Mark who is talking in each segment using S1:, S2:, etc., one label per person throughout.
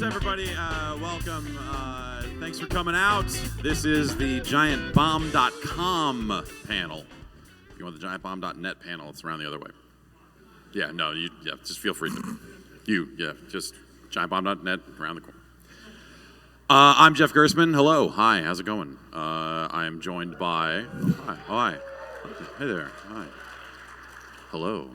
S1: everybody? Welcome. Thanks for coming out. This is the GiantBomb.com panel. If you want the GiantBomb.net panel, it's around the other way. Yeah, no, just feel free to. Just GiantBomb.net around the corner. I'm Jeff Gersman. Hello. Hi. How's it going? I am joined by. Hi. Hey there. Hi. Hello.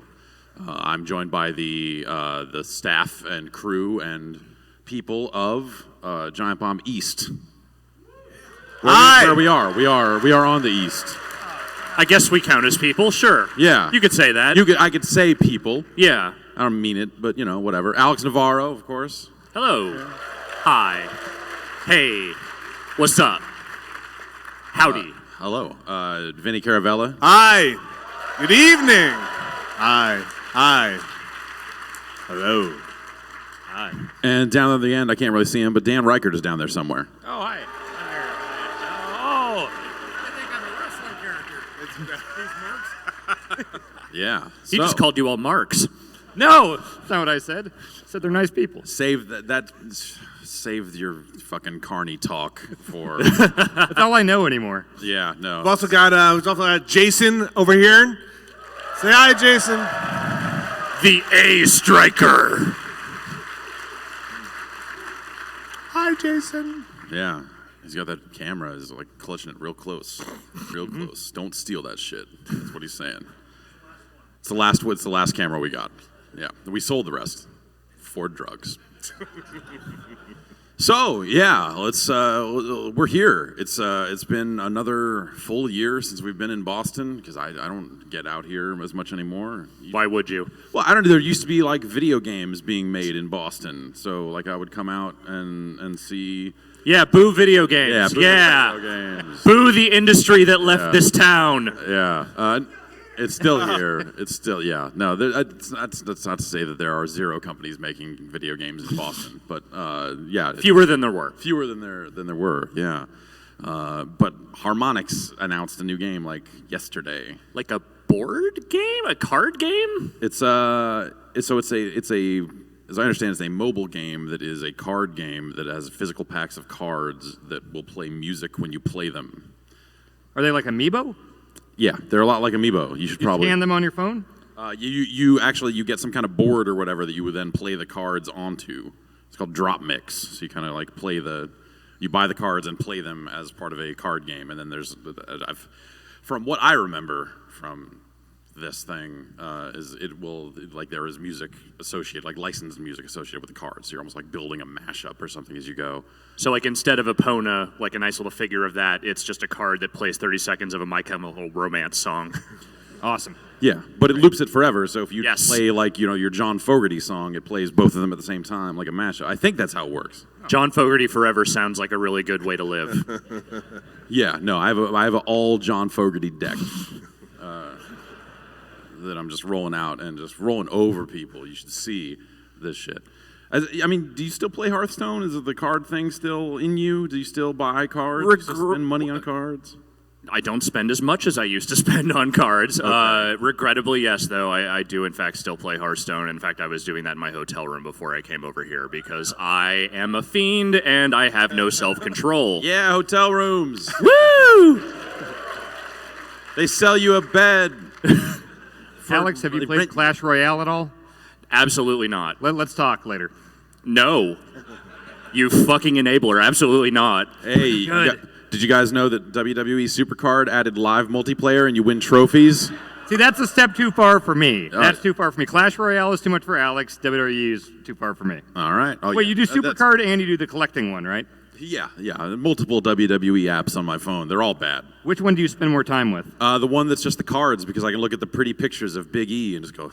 S1: I'm joined by the staff and crew and people of Giant Bomb East. Where we are. We are on the East.
S2: I guess we count as people. Sure.
S1: Yeah.
S2: You could say that.
S1: I could say people.
S2: Yeah.
S1: I don't mean it, but whatever. Alex Navarro, of course.
S2: Hello. Hi. Hey. What's up? Howdy.
S1: Hello. Vinny Caravella.
S3: Hi. Good evening. Hi. Hello. Hi.
S1: And down at the end, I can't really see him, but Dan Reichert is down there somewhere.
S2: Oh, hi. Oh.
S3: I think I'm a wrestling character.
S1: Yeah.
S2: He just called you all marks. No, that's not what I said. I said they're nice people.
S1: Save Save your fucking carny talk for.
S2: That's all I know anymore.
S1: Yeah, no.
S3: We've also got Jason over here. Say hi, Jason.
S2: The A striker.
S3: Hi, Jason.
S1: Yeah, he's got that camera. He's like clutching it real close, real close. Don't steal that shit. That's what he's saying. It's the last camera we got. Yeah, we sold the rest for drugs. So yeah, we're here. It's been another full year since we've been in Boston because I don't get out here as much anymore.
S2: Why would you?
S1: Well, I don't know. There used to be like video games being made in Boston, so like I would come out and see.
S2: Yeah, boo video games.
S1: Yeah, video games.
S2: Boo the industry that left this town.
S1: Yeah. It's still here. It's still, yeah. No, that's not to say that there are zero companies making video games in Boston, but yeah.
S2: Fewer than there were.
S1: Fewer than there were, yeah. But Harmonix announced a new game like yesterday.
S2: Like a board game? A card game?
S1: It's a as I understand, it's a mobile game that is a card game that has physical packs of cards that will play music when you play them.
S2: Are they like Amiibo?
S1: Yeah, they're a lot like Amiibo. You should probably
S2: scan them on your phone.
S1: You get some kind of board or whatever that you would then play the cards onto. It's called Drop Mix. So you kind of like you buy the cards and play them as part of a card game. And then from what I remember from this thing, there is music associated, like licensed music associated with the cards. So you're almost like building a mashup or something as you go.
S2: So like instead of Epona, like a nice little figure of that, it's just a card that plays 30 seconds of a My Chemical Romance song. Awesome.
S1: Yeah, but it loops it forever. So if you play like your John Fogerty song, it plays both of them at the same time, like a mashup. I think that's how it works.
S2: John Fogerty Forever sounds like a really good way to live.
S1: Yeah, no, I have an all John Fogerty deck. That I'm just rolling out and just rolling over people. You should see this shit. I mean, do you still play Hearthstone? Is the card thing still in you? Do you still buy cards? Do you still spend money on cards?
S2: I don't spend as much as I used to spend on cards.
S1: Okay.
S2: Regrettably, yes, though, I do, in fact, still play Hearthstone. In fact, I was doing that in my hotel room before I came over here because I am a fiend and I have no self-control.
S1: Yeah, hotel rooms.
S2: Woo!
S1: They sell you a bed.
S4: Alex, have you played Clash Royale at all?
S2: Absolutely not.
S4: Let's talk later.
S2: No. You fucking enabler. Absolutely not.
S1: Hey, did you guys know that WWE Supercard added live multiplayer and you win trophies?
S4: See, that's a step too far for me. That's too far for me. Clash Royale is too much for Alex. WWE is too far for me.
S1: All right. Oh,
S4: Wait, you do Supercard and you do the collecting one, right?
S1: Yeah. Multiple WWE apps on my phone. They're all bad.
S4: Which one do you spend more time with?
S1: The one that's just the cards, because I can look at the pretty pictures of Big E and just go,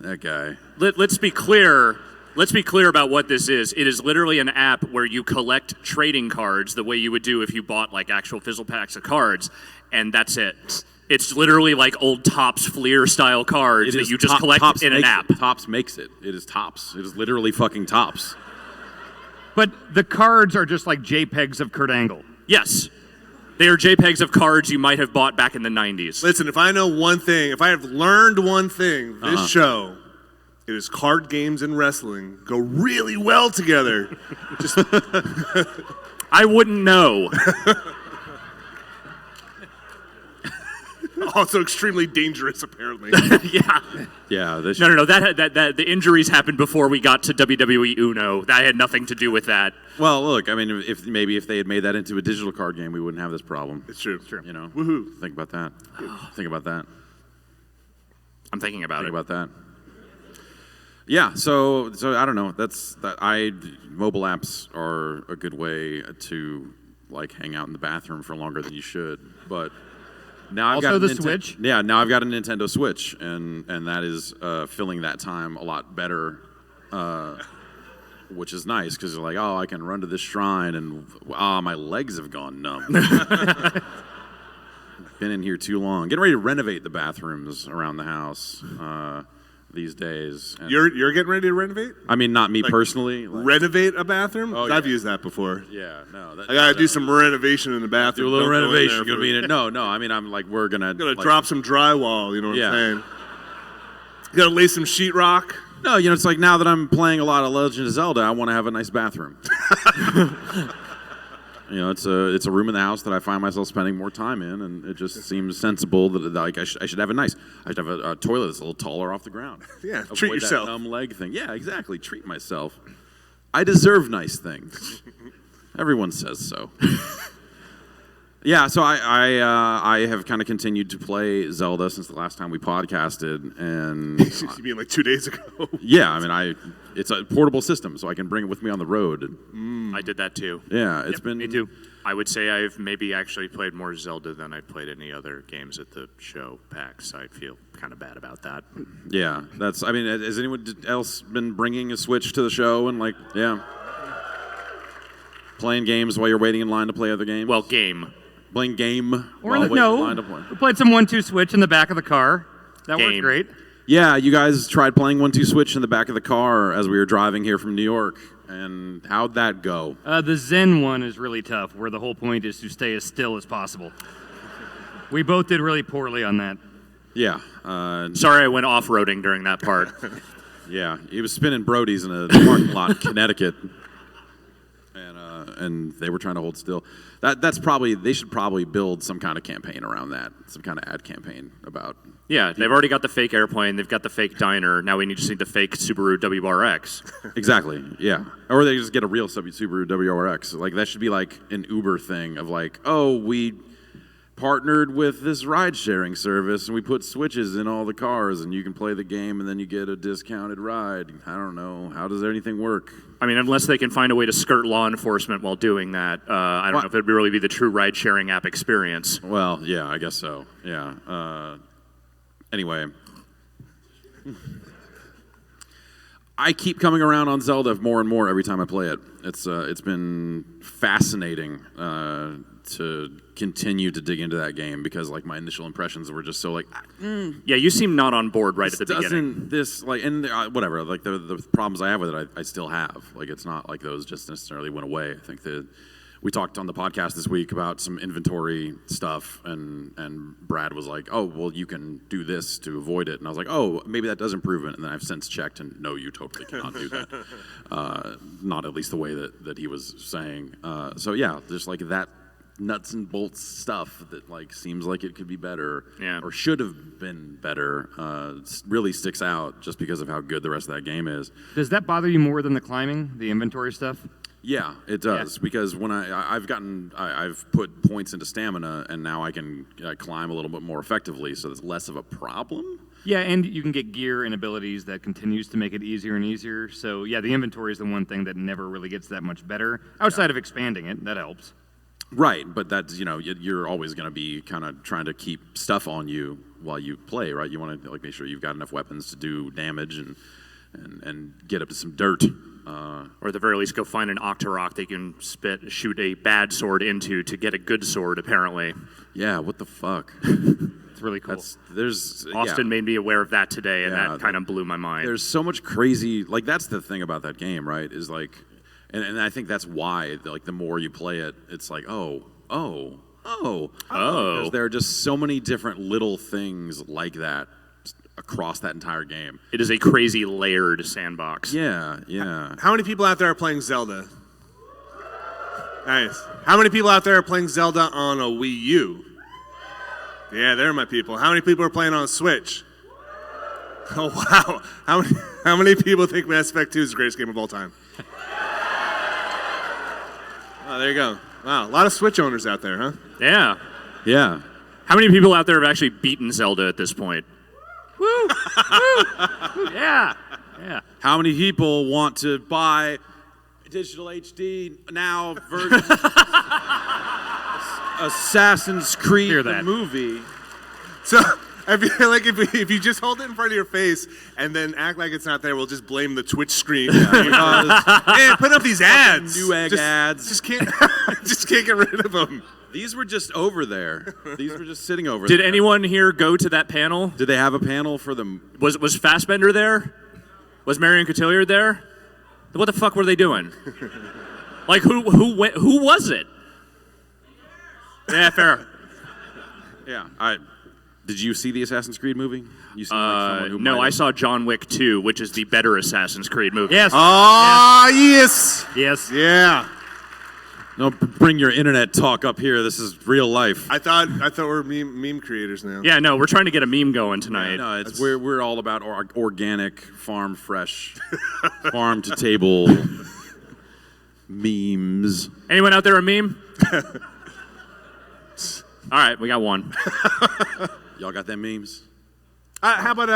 S1: that guy.
S2: Let's be clear. Let's be clear about what this is. It is literally an app where you collect trading cards the way you would do if you bought like actual physical packs of cards, and that's it. It's literally like old Topps Fleer style cards that you just collect in an app.
S1: Topps makes it. It is Topps. It is literally fucking Topps.
S4: But the cards are just like JPEGs of Kurt Angle.
S2: Yes. They are JPEGs of cards you might have bought back in the 90s.
S3: Listen, if I know one thing, if I have learned one thing, this show it is card games and wrestling go really well together. Just
S2: I wouldn't know.
S3: also extremely dangerous, apparently.
S2: Yeah.
S1: Yeah.
S2: No. That the injuries happened before we got to WWE Uno. That had nothing to do with that.
S1: Well, look, I mean, if they had made that into a digital card game, we wouldn't have this problem.
S3: It's true. It's true.
S1: You know,
S3: Woohoo!
S1: Think about that. Think about that.
S2: I'm thinking about
S1: Think
S2: it.
S1: about that. Yeah. So I don't know. Mobile apps are a good way to like hang out in the bathroom for longer than you should, but. Now I've
S4: Also
S1: got
S4: the Switch?
S1: Yeah, now I've got a Nintendo Switch, and that is filling that time a lot better, which is nice because you're like, oh, I can run to this shrine, and my legs have gone numb. Been in here too long. Getting ready to renovate the bathrooms around the house these days. And
S3: You're getting ready to renovate?
S1: I mean, not me personally.
S3: Renovate a bathroom?
S1: Oh,
S3: I've
S1: yeah.
S3: used that before.
S1: Yeah, no.
S3: I gotta do some renovation in the bathroom.
S1: Do a little
S3: Don't go in
S1: renovation.
S3: there
S1: Gonna
S3: for-
S1: be in it. No. I mean, I'm like, we're gonna
S3: drop some drywall. You know what
S1: Yeah.
S3: I'm saying? Gotta lay some sheetrock.
S1: No, it's like now that I'm playing a lot of Legend of Zelda, I want to have a nice bathroom. It's a room in the house that I find myself spending more time in, and it just seems sensible that like I should have I should have a toilet that's a little taller off the ground.
S3: Yeah,
S1: Avoid
S3: treat yourself.
S1: That numb leg thing. Yeah, exactly. Treat myself. I deserve nice things. Everyone says so. Yeah, so I have kind of continued to play Zelda since the last time we podcasted, and
S3: You mean like 2 days ago?
S1: yeah, I mean it's a portable system, so I can bring it with me on the road.
S2: I did that too.
S1: Yeah, it's been
S4: Me too.
S2: I would say I've maybe actually played more Zelda than I played any other games at the show PAX. I feel kind of bad about that.
S1: Yeah, that's. I mean, has anyone else been bringing a Switch to the show and playing games while you're waiting in line to play other games?
S2: Well,
S1: playing game
S4: Or
S1: while waiting in line to play.
S4: we played some 1-2 Switch in the back of the car. That worked
S2: Game.
S4: great.
S1: Yeah, you guys tried playing 1-2 Switch in the back of the car as we were driving here from New York, and how'd that go?
S4: The Zen one is really tough, where the whole point is to stay as still as possible. We both did really poorly on that.
S1: Yeah,
S2: Sorry I went off-roading during that part.
S1: yeah, he was spinning Brodies in a parking lot in Connecticut, and they were trying to hold still. They should probably build some kind of campaign around that, some kind of ad campaign about.
S2: Yeah, they've already got the fake airplane. They've got the fake diner. Now we just need the fake Subaru WRX.
S1: Exactly, yeah. Or they just get a real Subaru WRX. Like, that should be like an Uber thing of like, oh, we partnered with this ride-sharing service and we put switches in all the cars and you can play the game and then you get a discounted ride. I don't know. How does anything work?
S2: I mean, unless they can find a way to skirt law enforcement while doing that, I don't know if it'd really be the true ride-sharing app experience.
S1: Well, yeah, I guess so. Yeah. Anyway. I keep coming around on Zelda more and more every time I play it. It's been fascinating to continue to dig into that game because like my initial impressions were just so like
S2: Yeah, you seem not on board right at the beginning.
S1: Whatever, like the problems I have with it I still have. Like, it's not like those just necessarily went away. I think that we talked on the podcast this week about some inventory stuff, and Brad was like, oh, well, you can do this to avoid it. And I was like, oh, maybe that does improve it. And then I've since checked, and no, you totally cannot do that. Not at least the way that he was saying. So, yeah, just like that nuts and bolts stuff that like seems like it could be better or should have been better really sticks out just because of how good the rest of that game is.
S4: Does that bother you more than the climbing, the inventory stuff?
S1: Yeah, it does because when I've put points into stamina and now I can climb a little bit more effectively, so it's less of a problem.
S4: Yeah, and you can get gear and abilities that continues to make it easier and easier. So yeah, the inventory is the one thing that never really gets that much better outside of expanding it. That helps.
S1: Right, but that's you're always going to be kind of trying to keep stuff on you while you play, right? You want to like make sure you've got enough weapons to do damage and get up to some dirt.
S2: Or at the very least, go find an Octorok they can shoot a bad sword into to get a good sword, apparently.
S1: Yeah, what the fuck?
S4: It's really cool.
S2: Austin made me aware of that today, and that kind of blew my mind.
S1: There's so much crazy, like that's the thing about that game, right? Is like, and I think that's why, like the more you play it, it's like, because there are just so many different little things like that across that entire game.
S2: It is a crazy layered sandbox.
S1: Yeah, yeah.
S3: How many people out there are playing Zelda? Nice. How many people out there are playing Zelda on a Wii U? Yeah, they're my people. How many people are playing on a Switch? Oh, wow. How many people think Mass Effect 2 is the greatest game of all time? Oh, there you go. Wow, a lot of Switch owners out there, huh?
S2: Yeah.
S1: Yeah.
S2: How many people out there have actually beaten Zelda at this point? Woo! Woo! Yeah. Yeah.
S1: How many people want to buy digital HD now version Assassin's Creed
S2: Hear
S1: the
S2: that.
S1: movie?
S3: So I feel like if you just hold it in front of your face and then act like it's not there, we'll just blame the Twitch screen. Because, hey, put up these ads.
S1: Newegg ads.
S3: Just can't get rid of them.
S1: These were just over there. These were just sitting over there.
S2: Did anyone here go to that panel?
S1: Did they have a panel for them?
S2: Was Fassbender there? Was Marion Cotillard there? What the fuck were they doing? Like who was it? Yeah, fair.
S1: Yeah. Did you see the Assassin's Creed movie? You seem like someone who
S2: No,
S1: might
S2: I
S1: have.
S2: saw John Wick 2, which is the better Assassin's Creed movie.
S4: Yes.
S3: Oh, yes.
S4: Yes.
S3: Yeah.
S1: No, bring your internet talk up here. This is real life.
S3: I thought we're meme creators now.
S2: Yeah, no, we're trying to get a meme going tonight.
S1: No, we're all about organic, farm fresh, farm to table memes.
S2: Anyone out there a meme? All right, we got one.
S1: Y'all got them memes?
S3: How about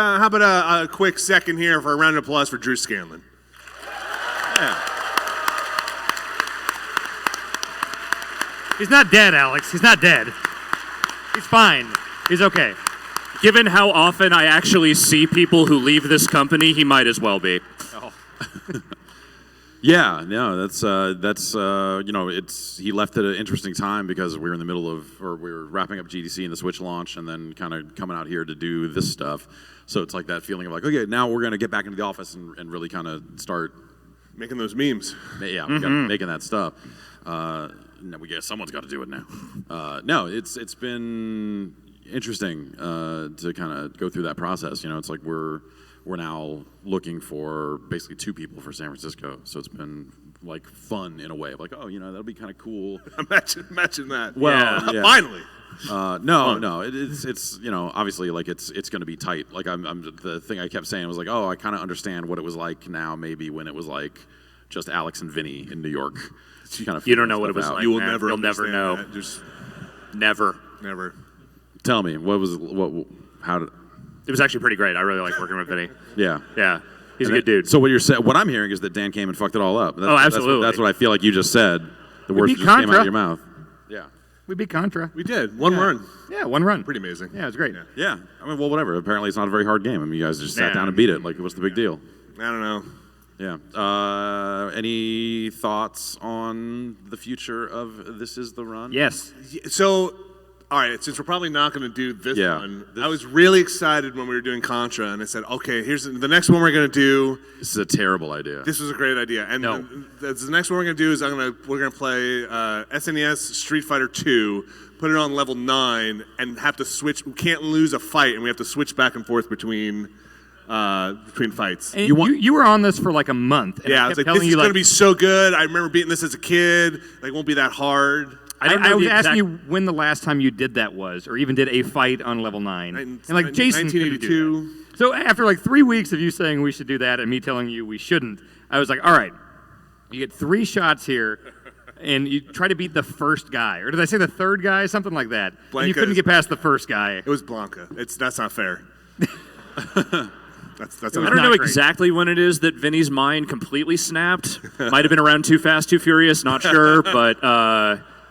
S3: a quick second here for a round of applause for Drew Scanlon?
S1: Yeah.
S4: He's not dead, Alex. He's not dead. He's fine. He's okay.
S2: Given how often I actually see people who leave this company, he might as well be.
S1: Yeah, no, that's he left at an interesting time because we were in the middle of, or we were wrapping up GDC and the Switch launch, and then kind of coming out here to do this stuff. So it's like that feeling of like, okay, now we're gonna get back into the office and really kind of start
S3: Making those memes.
S1: Yeah, we got making that stuff. No, we guess someone's got to do it now. No, it's been interesting to kind of go through that process. You know, it's like we're now looking for basically 2 people for San Francisco. So it's been like fun in a way. Like, oh, you know, that'll be kind of cool.
S3: Imagine that.
S1: Well, yeah.
S3: Finally.
S1: No, it's you know, obviously like it's going to be tight. Like I'm the thing I kept saying was like, oh, I kind of understand what it was like now maybe when it was like just Alex and Vinny in New York. Kind of
S2: You don't know what it was like.
S3: You will
S2: man.
S3: never.
S2: You'll never
S3: understand
S2: know.
S3: that. Just
S2: Never.
S3: never.
S1: Tell me, how did?
S2: It was actually pretty great. I really like working with Vinny.
S1: Yeah.
S2: Yeah, he's a
S1: And
S2: good dude.
S1: So what I'm hearing is that Dan came and fucked it all up.
S2: Absolutely.
S1: That's what I feel like you just said. The words
S4: beat
S1: that just came out
S4: Contra.
S1: of your mouth. Yeah.
S4: We beat Contra.
S3: We did one run.
S4: Yeah, one run.
S3: Pretty amazing.
S4: Yeah, it was great.
S1: Yeah. I mean, well, whatever. Apparently, it's not a very hard game. I mean, you guys just sat
S2: Yeah.
S1: down and beat it. Like, what's the big deal?
S3: I don't know.
S1: Yeah. Any thoughts on the future of This Is the Run?
S4: Yes.
S3: So, all right, since we're probably not going to do this
S1: Yeah.
S3: one, I was really excited when we were doing Contra, and I said, okay, here's the next one we're going to do.
S1: This is a terrible idea.
S3: This was a great idea. And
S2: No.
S3: the next one we're going to do is we're going to play SNES Street Fighter 2, put it on level 9, and have to switch. We can't lose a fight, and we have to switch back and forth between fights.
S4: And
S1: You
S4: you,
S1: want-
S4: were on this for like a month. And
S3: Yeah, I
S4: I
S3: was
S4: kept
S3: like,
S4: telling
S3: this is
S4: you
S3: going to
S4: like,
S3: be so good. I remember beating this as a kid. Like, it won't be that hard.
S2: I don't know
S4: was
S2: the
S4: asking
S2: exact-
S4: you when the last time you did that was, or even did a fight on level 9. And like Jason couldn't do
S3: 1982.
S4: that. So after like 3 weeks of you saying we should do that and me telling you we shouldn't, I was like, all right, you get 3 shots here, and you try to beat the first guy, or did I say the third guy, something like that? And you
S3: Blanca
S4: couldn't
S3: is-
S4: get past the first guy.
S3: It was Blanca. That's not fair. That's
S2: I
S3: not
S2: don't know
S4: not great.
S2: exactly when it is that Vinny's mind completely snapped. Might have been around Too Fast, Too Furious, not sure, but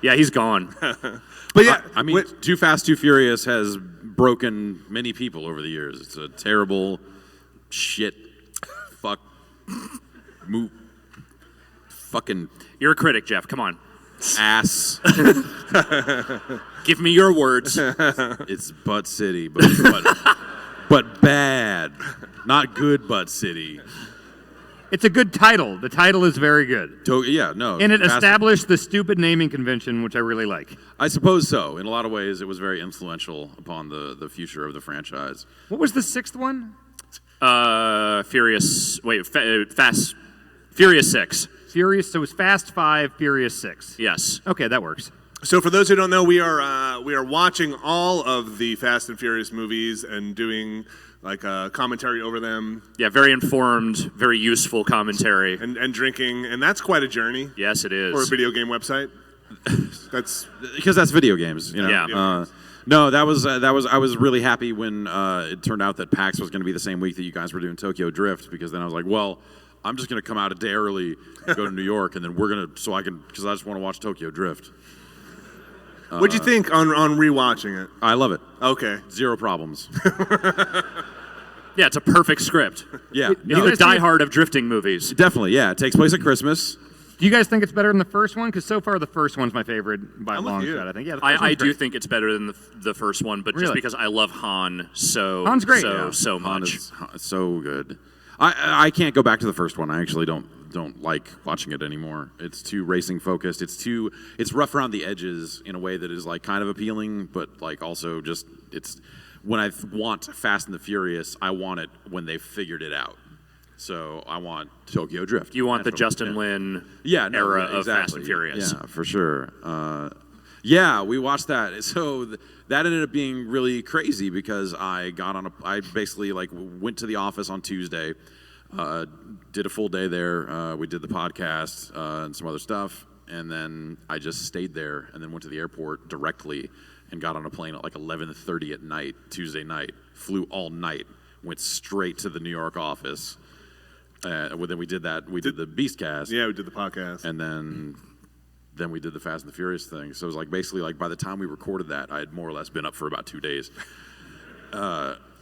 S2: yeah, he's gone.
S3: But yeah,
S1: I mean, Too Fast, Too Furious has broken many people over the years. It's a terrible shit. Fuck. Move. Fucking
S2: You're a critic, Jeff. Come on.
S1: ass.
S2: Give me your words.
S1: It's Butt City, but bad. Not good Butt City.
S4: It's a good title. The title is very good.
S1: Yeah, no.
S4: And it
S1: Fast-
S4: established the stupid naming convention, which I really like.
S1: I suppose so. In a lot of ways, it was very influential upon the future of the franchise.
S4: What was the sixth one?
S2: Furious 6.
S4: Furious. So it was Fast 5, Furious 6.
S2: Yes.
S4: Okay, that works.
S3: So for those who don't know, we are watching all of the Fast and Furious movies and doing like a commentary over them.
S2: Yeah, very informed, very useful commentary.
S3: And drinking, and that's quite a journey
S2: Yes, it is.
S3: for a video game website. That's
S1: Because that's video games, you know.
S2: Yeah.
S1: No, that was I was really happy when it turned out that PAX was going to be the same week that you guys were doing Tokyo Drift, because then I was like, well, I'm just going to come out a day early, go to New York, and then we're going to because I just want to watch Tokyo Drift.
S3: what'd you think on rewatching it?
S1: I love it.
S3: Okay.
S1: Zero problems.
S2: Yeah, it's a perfect script.
S1: Yeah,
S2: It's
S1: no,
S2: the diehard of drifting movies.
S1: definitely. Yeah, it takes place at Christmas.
S4: Do you guys think it's better than the first one? Because so far the first one's my favorite by a
S3: I'm with
S4: long
S3: you.
S4: shot. I think. Yeah, the first
S2: I
S4: one's
S2: do
S4: great.
S2: think it's better than the first one, but just
S4: Really?
S2: because I love Han so
S4: Han's great.
S2: so
S4: Yeah.
S2: so
S1: Han
S2: much.
S1: is so good. I can't go back to the first one. I actually don't like watching it anymore. It's too racing focused. It's rough around the edges in a way that is like kind of appealing, but like also just it's when I want Fast and the Furious, I want it when they've figured it out. So I want Tokyo Drift.
S2: You want the
S1: Naturally.
S2: Justin Lin
S1: yeah,
S2: era of Fast
S1: exactly.
S2: and Furious.
S1: Yeah, for sure. Yeah, we watched that. So that ended up being really crazy because I basically like went to the office on Tuesday, did a full day there. We did the podcast and some other stuff, and then I just stayed there and then went to the airport directly and got on a plane at like 11:30 at night, Tuesday night. Flew all night, went straight to the New York office. Well, then we did that. We did the Beastcast.
S3: Yeah, we did the podcast.
S1: And then we did the Fast and the Furious thing. So it was like basically like by the time we recorded that, I had more or less been up for about 2 days.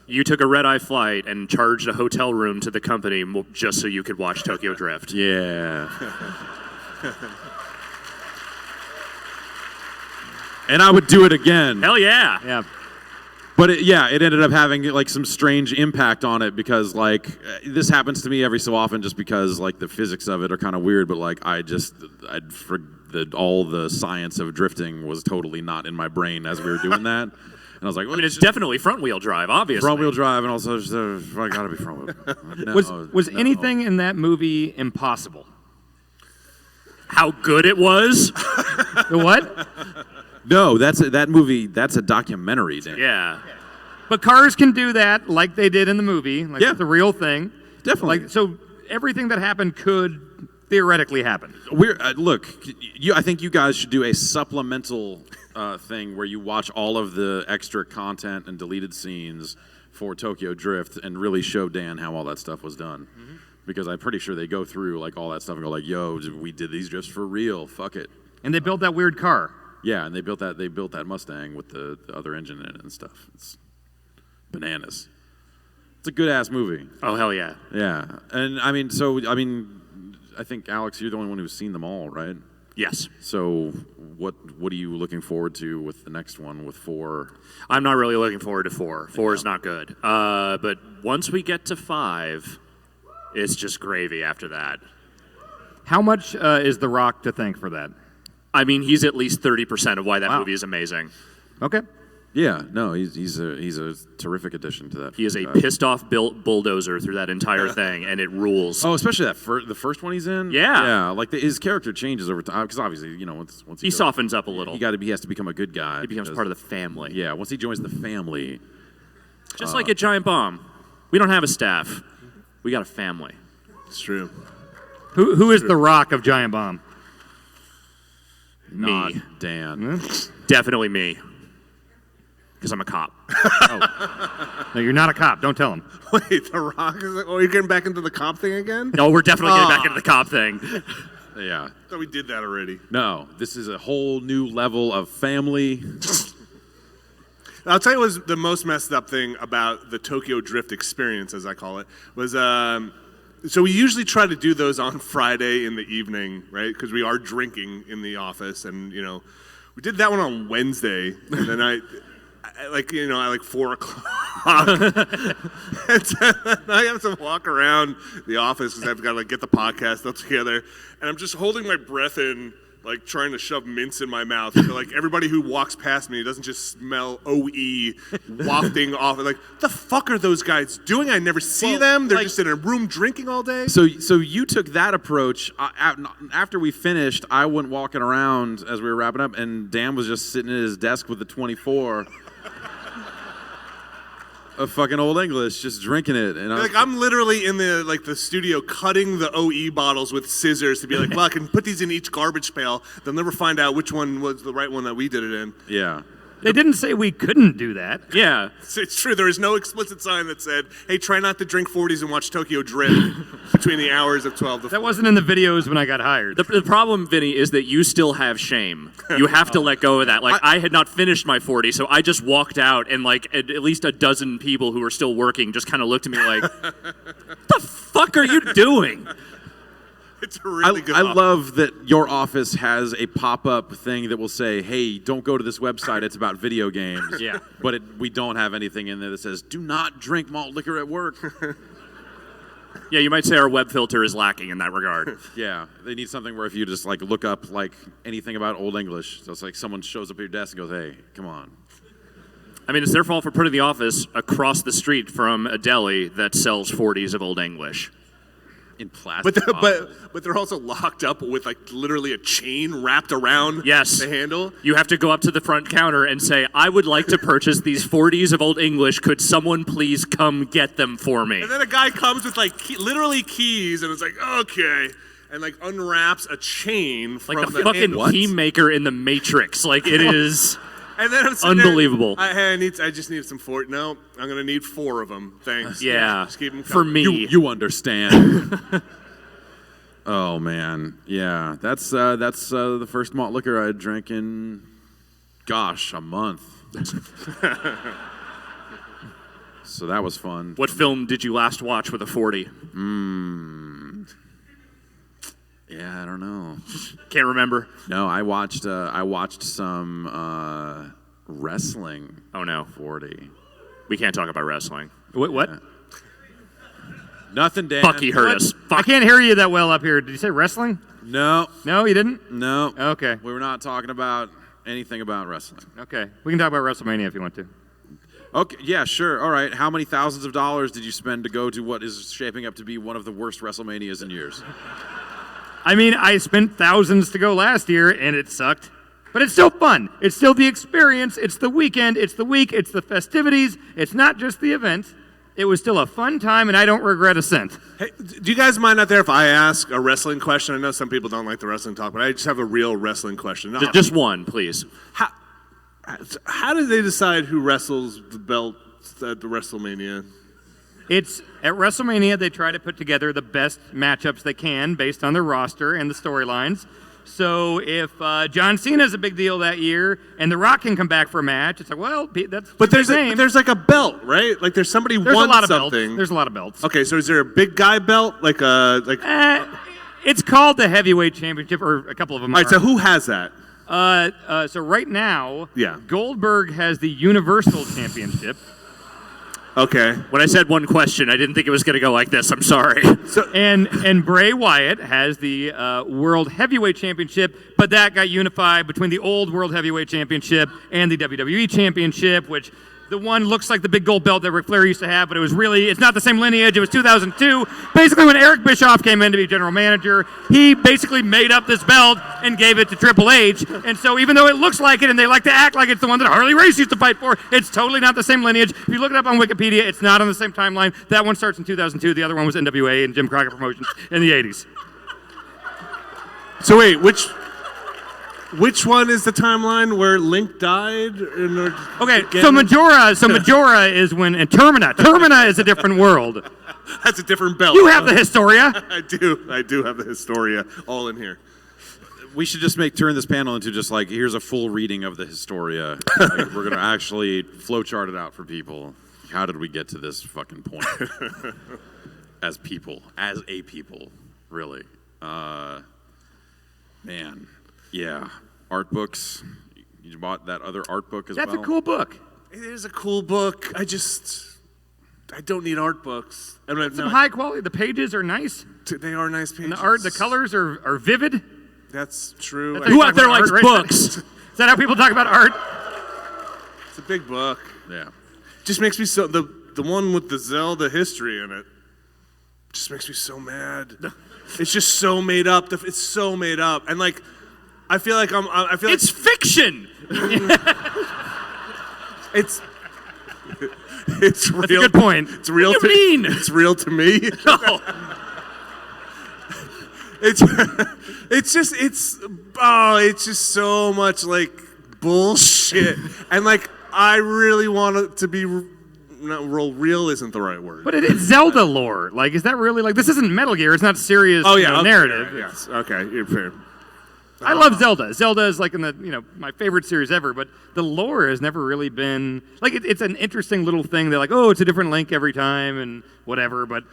S2: You took a red-eye flight and charged a hotel room to the company just so you could watch Tokyo Drift.
S1: Yeah. And I would do it again.
S2: Hell yeah.
S4: Yeah.
S1: But it ended up having like some strange impact on it because like this happens to me every so often just because like the physics of it are kind of weird, but like all the science of drifting was totally not in my brain as we were doing that. And I was like, well,
S2: I mean, it's definitely front-wheel drive, obviously.
S1: front wheel drive and also I gotta be front wheel.
S4: Was anything in that movie impossible?
S2: How good it was.
S4: The what?
S1: No, that movie. That's a documentary, Dan.
S2: Yeah.
S4: But cars can do that like they did in the movie. Like
S1: Yeah.
S4: it's a real thing.
S1: Definitely.
S4: Like so everything that happened could theoretically happen.
S1: Look. I think you guys should do a supplemental thing where you watch all of the extra content and deleted scenes for Tokyo Drift and really show Dan how all that stuff was done. Mm-hmm. Because I'm pretty sure they go through like all that stuff and go like, "Yo, we did these drifts for real. Fuck it."
S4: And they built that weird car.
S1: Yeah, and they built that Mustang with the other engine in it and stuff. It's bananas. It's a good ass movie.
S2: Oh, hell yeah.
S1: Yeah, and I think Alex, you're the only one who's seen them all, right?
S2: Yes.
S1: So what are you looking forward to with the next one with 4?
S2: I'm not really looking forward to 4. 4 is not good. But once we get to 5, it's just gravy after that.
S4: How much is The Rock to thank for that?
S2: I mean, he's at least 30% of why that
S4: Wow.
S2: movie is amazing.
S4: Okay.
S1: Yeah, no, he's a terrific addition to that.
S2: He is a pissed-off bulldozer through that entire thing, and it rules.
S1: Oh, especially the first one he's in.
S2: Yeah.
S1: yeah, like his character changes over time because obviously, once
S2: He softens up a little.
S1: he has to become a good guy.
S2: He becomes part of the family.
S1: Yeah, once he joins the family.
S2: Just like a giant bomb. We don't have a staff. We got a family.
S3: It's true.
S4: Who is The Rock of Giant Bomb?
S1: Not
S2: Me.
S1: Dan.
S2: Definitely me. Because I'm a cop.
S4: No, you're not a cop. Don't tell him.
S3: Wait, The Rock is like, oh, you're getting back into the cop thing again?
S2: No, we're definitely getting back into the cop thing.
S1: Yeah.
S3: I thought we did that already.
S1: No, this is a whole new level of family.
S3: I'll tell you what's the most messed up thing about the Tokyo Drift experience, as I call it, was so we usually try to do those on Friday in the evening, right? Because we are drinking in the office, and we did that one on Wednesday, and then at like 4 o'clock And I have to walk around the office because I've got to like get the podcast up together, and I'm just holding my breath in, like trying to shove mints in my mouth. So, like everybody who walks past me doesn't just smell OE wafting off. Like, what the fuck are those guys doing? I never see them. They're just in a room drinking all day.
S1: So you took that approach. After we finished, I went walking around as we were wrapping up, and Dan was just sitting at his desk with the 24 of fucking Old English, just drinking it. And
S3: I'm literally in the studio cutting the OE bottles with scissors to be like, well, I can put these in each garbage pail. They'll never find out which one was the right one that we did it in.
S1: Yeah.
S4: They didn't say we couldn't do that.
S2: Yeah.
S3: It's true. There is no explicit sign that said, hey, try not to drink 40s and watch Tokyo Drift between the hours of 12 to 4.
S4: That wasn't in the videos when I got hired.
S2: The problem, Vinny, is that you still have shame. You have to let go of that. Like, I had not finished my 40, so I just walked out, and like at least a dozen people who were still working just kind of looked at me like, what the fuck are you doing?
S3: It's a really good
S1: I
S3: office.
S1: love that your office has a pop-up thing that will say, hey, don't go to this website, it's about video games.
S4: Yeah.
S1: But we don't have anything in there that says, do not drink malt liquor at work.
S2: Yeah, you might say our web filter is lacking in that regard.
S1: Yeah, they need something where if you just like look up like anything about Old English, so it's like someone shows up at your desk and goes, hey, come on.
S2: I mean, it's their fault for putting the office across the street from a deli that sells 40s of Old English.
S1: In plastic
S3: But they're also locked up with like literally a chain wrapped around
S2: Yes.
S3: the handle.
S2: You have to go up to the front counter and say, I would like to purchase these 40s of Old English. Could someone please come get them for me?
S3: And then a guy comes with like literally keys and it's like, okay. And like unwraps a chain from
S2: Like the fucking
S3: handle.
S2: key maker in the Matrix. Like it is
S3: And then I'm sitting there,
S2: unbelievable.
S3: I just need some 4. No, I'm gonna need 4 of them. Thanks.
S2: Yeah,
S3: Just keep them
S2: for
S3: coming.
S2: me.
S1: You understand. Oh man, yeah, that's the first malt liquor I drank in, gosh, a month. So that was fun.
S2: What film did you last watch with a 40?
S1: Yeah, I don't know.
S2: Can't remember.
S1: No, I watched some wrestling.
S2: Oh no,
S1: 40.
S2: we can't talk about wrestling.
S4: What?
S1: Nothing, Dan.
S2: Fuck, he heard us.
S4: I can't hear you that well up here. Did you say wrestling?
S1: No,
S4: No, you didn't?
S1: no.
S4: Okay.
S1: We were not talking about anything about wrestling.
S4: Okay. We can talk about WrestleMania if you want to.
S1: Okay, yeah, sure. All right. How many thousands of dollars did you spend to go to what is shaping up to be one of the worst WrestleManias in years?
S4: I mean, I spent thousands to go last year, and it sucked. But it's still fun. It's still the experience. It's the weekend. It's the week. It's the festivities. It's not just the event. It was still a fun time, and I don't regret a cent.
S3: Hey, do you guys mind out there if I ask a wrestling question? I know some people don't like the wrestling talk, but I just have a real wrestling question.
S2: Just one, please.
S3: How do they decide who wrestles the belt at the WrestleMania?
S4: It's at WrestleMania, they try to put together the best matchups they can based on their roster and the storylines. So if John Cena's a big deal that year and The Rock can come back for a match, it's like, well, that's
S3: But there's
S4: the name.
S3: there's like a belt, right? Like there's somebody
S4: There's
S3: won
S4: a lot of
S3: something.
S4: belts. There's a lot of belts.
S3: Okay, so is there a big guy belt like
S4: It's called the Heavyweight Championship, or a couple of them
S3: All right,
S4: are.
S3: so who has that?
S4: So right now,
S3: Yeah.
S4: Goldberg has the Universal Championship.
S3: Okay.
S2: When I said one question, I didn't think it was going to go like this. I'm sorry.
S4: And Bray Wyatt has the World Heavyweight Championship, but that got unified between the old World Heavyweight Championship and the WWE Championship, which the one looks like the big gold belt that Ric Flair used to have, but it's not the same lineage. It was 2002. Basically, when Eric Bischoff came in to be general manager, he basically made up this belt and gave it to Triple H. And so even though it looks like it and they like to act like it's the one that Harley Race used to fight for, it's totally not the same lineage. If you look it up on Wikipedia, it's not on the same timeline. That one starts in 2002. The other one was NWA and Jim Crockett Promotions in the 80s.
S3: So wait, which one is the timeline where Link died?
S4: Okay, so Majora is when, and Termina is a different world.
S3: That's a different belt.
S4: You have the Historia.
S3: I do have the Historia all in here.
S1: We should just turn this panel into just like, here's a full reading of the Historia. Like, we're going to actually flowchart it out for people. How did we get to this fucking point? As a people, really. Man, yeah. Art books. You bought that other art book as well?
S4: That's a cool book.
S3: It is a cool book. I don't need art books.
S4: Some high quality. The pages are nice.
S3: They are nice pages.
S4: And the art, the colors are vivid.
S3: That's true.
S4: That's
S2: Who out there likes
S4: right?
S2: books?
S4: Is that how people talk about art?
S3: It's a big book.
S1: Yeah.
S3: Just makes me so the one with the Zelda history in it. Just makes me so mad. It's just so made up. It's so made up, and like, I feel like
S2: It's fiction.
S3: It's real.
S4: That's a good point.
S3: It's real.
S2: What do you mean?
S3: It's real to me.
S2: No.
S3: It's just so much like bullshit, and like I really want it to be. Real isn't the right word.
S4: But it's Zelda lore. Like, is that really like this isn't Metal Gear? It's not serious narrative.
S3: Yes. Okay. You're fair.
S4: I love Zelda. Zelda is like my favorite series ever. But the lore has never really been like it's an interesting little thing. They're like, oh, it's a different Link every time and whatever. But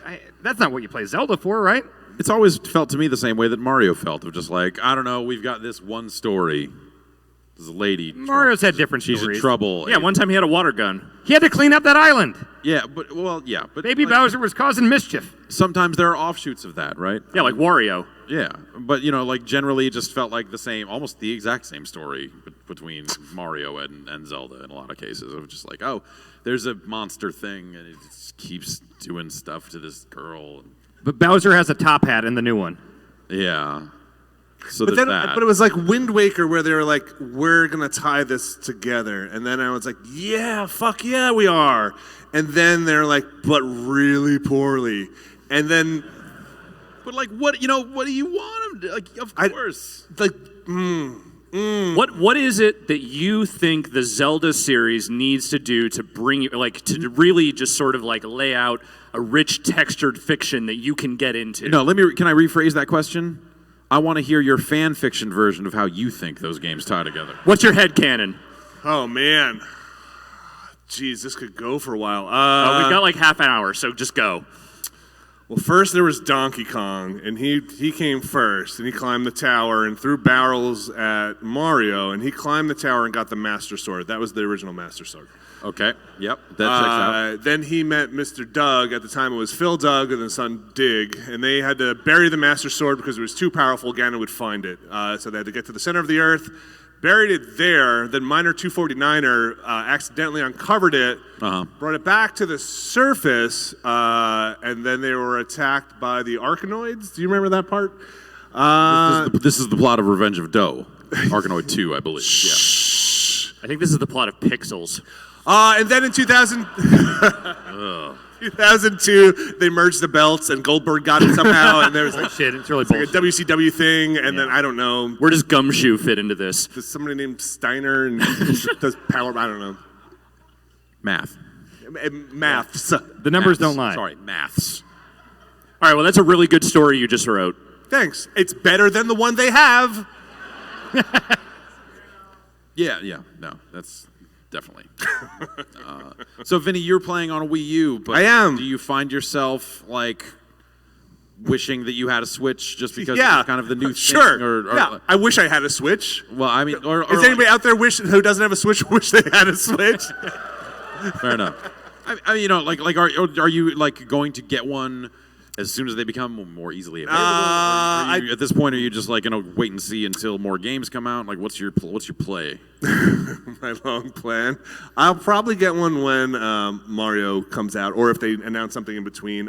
S4: that's not what you play Zelda for, right?
S1: It's always felt to me the same way that Mario felt, of just like, I don't know, we've got this one story. There's a lady.
S4: Mario's had different
S1: She's
S4: stories.
S1: in trouble.
S2: Yeah, one time he had a water gun.
S4: He had to clean up that island.
S1: Yeah, but
S4: Baby Bowser was causing mischief.
S1: sometimes there are offshoots of that, right?
S2: Yeah, like Wario.
S1: Yeah, but like generally, it just felt like the same, almost the exact same story between Mario and Zelda in a lot of cases. It was just like, oh, there's a monster thing, and it just keeps doing stuff to this girl.
S4: But Bowser has a top hat in the new one.
S1: Yeah. So
S3: But
S1: there's
S3: then,
S1: that.
S3: but it was like Wind Waker, where they were like, "We're gonna tie this together," and then I was like, "Yeah, fuck yeah, we are." And then they're like, "But really poorly," and then,
S1: But like, what do you want him to? Like, of course.
S2: What is it that you think the Zelda series needs to do to bring you, like, to really just sort of like lay out a rich textured fiction that you can get into?
S1: No, can I rephrase that question? I want to hear your fan fiction version of how you think those games tie together.
S2: What's your headcanon?
S3: oh man, jeez, this could go for a while.
S2: We've got like half an hour, so just go.
S3: Well, first there was Donkey Kong, and he came first, and he climbed the tower and threw barrels at Mario, and he climbed the tower and got the Master Sword. That was the original Master Sword.
S1: Okay. Yep. That checks out.
S3: Then he met Mr. Doug. At the time, it was Phil Doug and his son Dig, and they had to bury the Master Sword because it was too powerful. Ganon would find it, so they had to get to the center of the earth, buried it there. Then Miner 249er accidentally uncovered it, brought it back to the surface, and then they were attacked by the Arkanoids. Do you remember that part?
S1: This is the plot of Revenge of Doe, Arkanoid 2, I believe. Yeah.
S2: I think this is the plot of Pixels.
S3: And then in 2002, they merged the belts, and Goldberg got it somehow, and there was like,
S4: Shit, it's really
S3: like a
S4: bullshit.
S3: WCW thing, and then I don't know.
S2: Where does Gumshoe fit into this?
S3: There's somebody named Steiner and does power. I don't know.
S1: Math.
S3: Maths.
S4: The numbers don't lie.
S1: Sorry, maths.
S2: All right, well, that's a really good story you just wrote.
S3: Thanks. It's better than the one they have.
S1: Yeah. No, that's definitely. So, Vinny, you're playing on a Wii U, but
S3: I am.
S1: Do you find yourself like wishing that you had a Switch just because
S3: Yeah.
S1: it's kind of the new
S3: Sure.
S1: thing? Or,
S3: Yeah. I wish I had a Switch.
S1: Well, I mean, or
S3: Is anybody out there who doesn't have a Switch wish they had a Switch?
S1: fair enough. I mean, are you like going to get one as soon as they become more easily available? At this point, are you just like wait and see until more games come out? Like, what's your play?
S3: My long plan. I'll probably get one when Mario comes out, or if they announce something in between.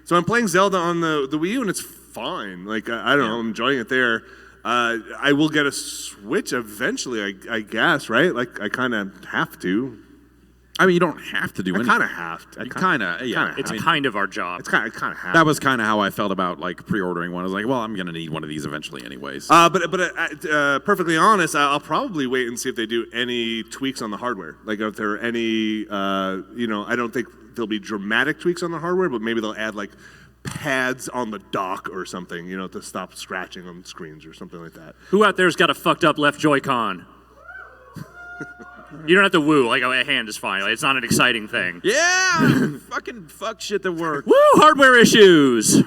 S3: So I'm playing Zelda on the Wii U, and it's fine. Like I don't know, I'm enjoying it there. I will get a Switch eventually, I guess, right? Like I kind of have to.
S1: I mean, you don't have to do anything.
S3: I kind of have to.
S1: Yeah.
S2: It's kind of our job.
S3: It's kind of have.
S1: That was kind of how I felt about like pre-ordering one. I was like, well, I'm gonna need one of these eventually, anyways.
S3: But perfectly honest, I'll probably wait and see if they do any tweaks on the hardware. Like if there are any, I don't think there'll be dramatic tweaks on the hardware, but maybe they'll add like pads on the dock or something, to stop scratching on screens or something like that.
S2: Who out there's got a fucked up left Joy-Con? You don't have to woo. Like a hand is fine. Like, it's not an exciting thing.
S1: Yeah, fucking fuck shit that work.
S2: Woo! Hardware issues.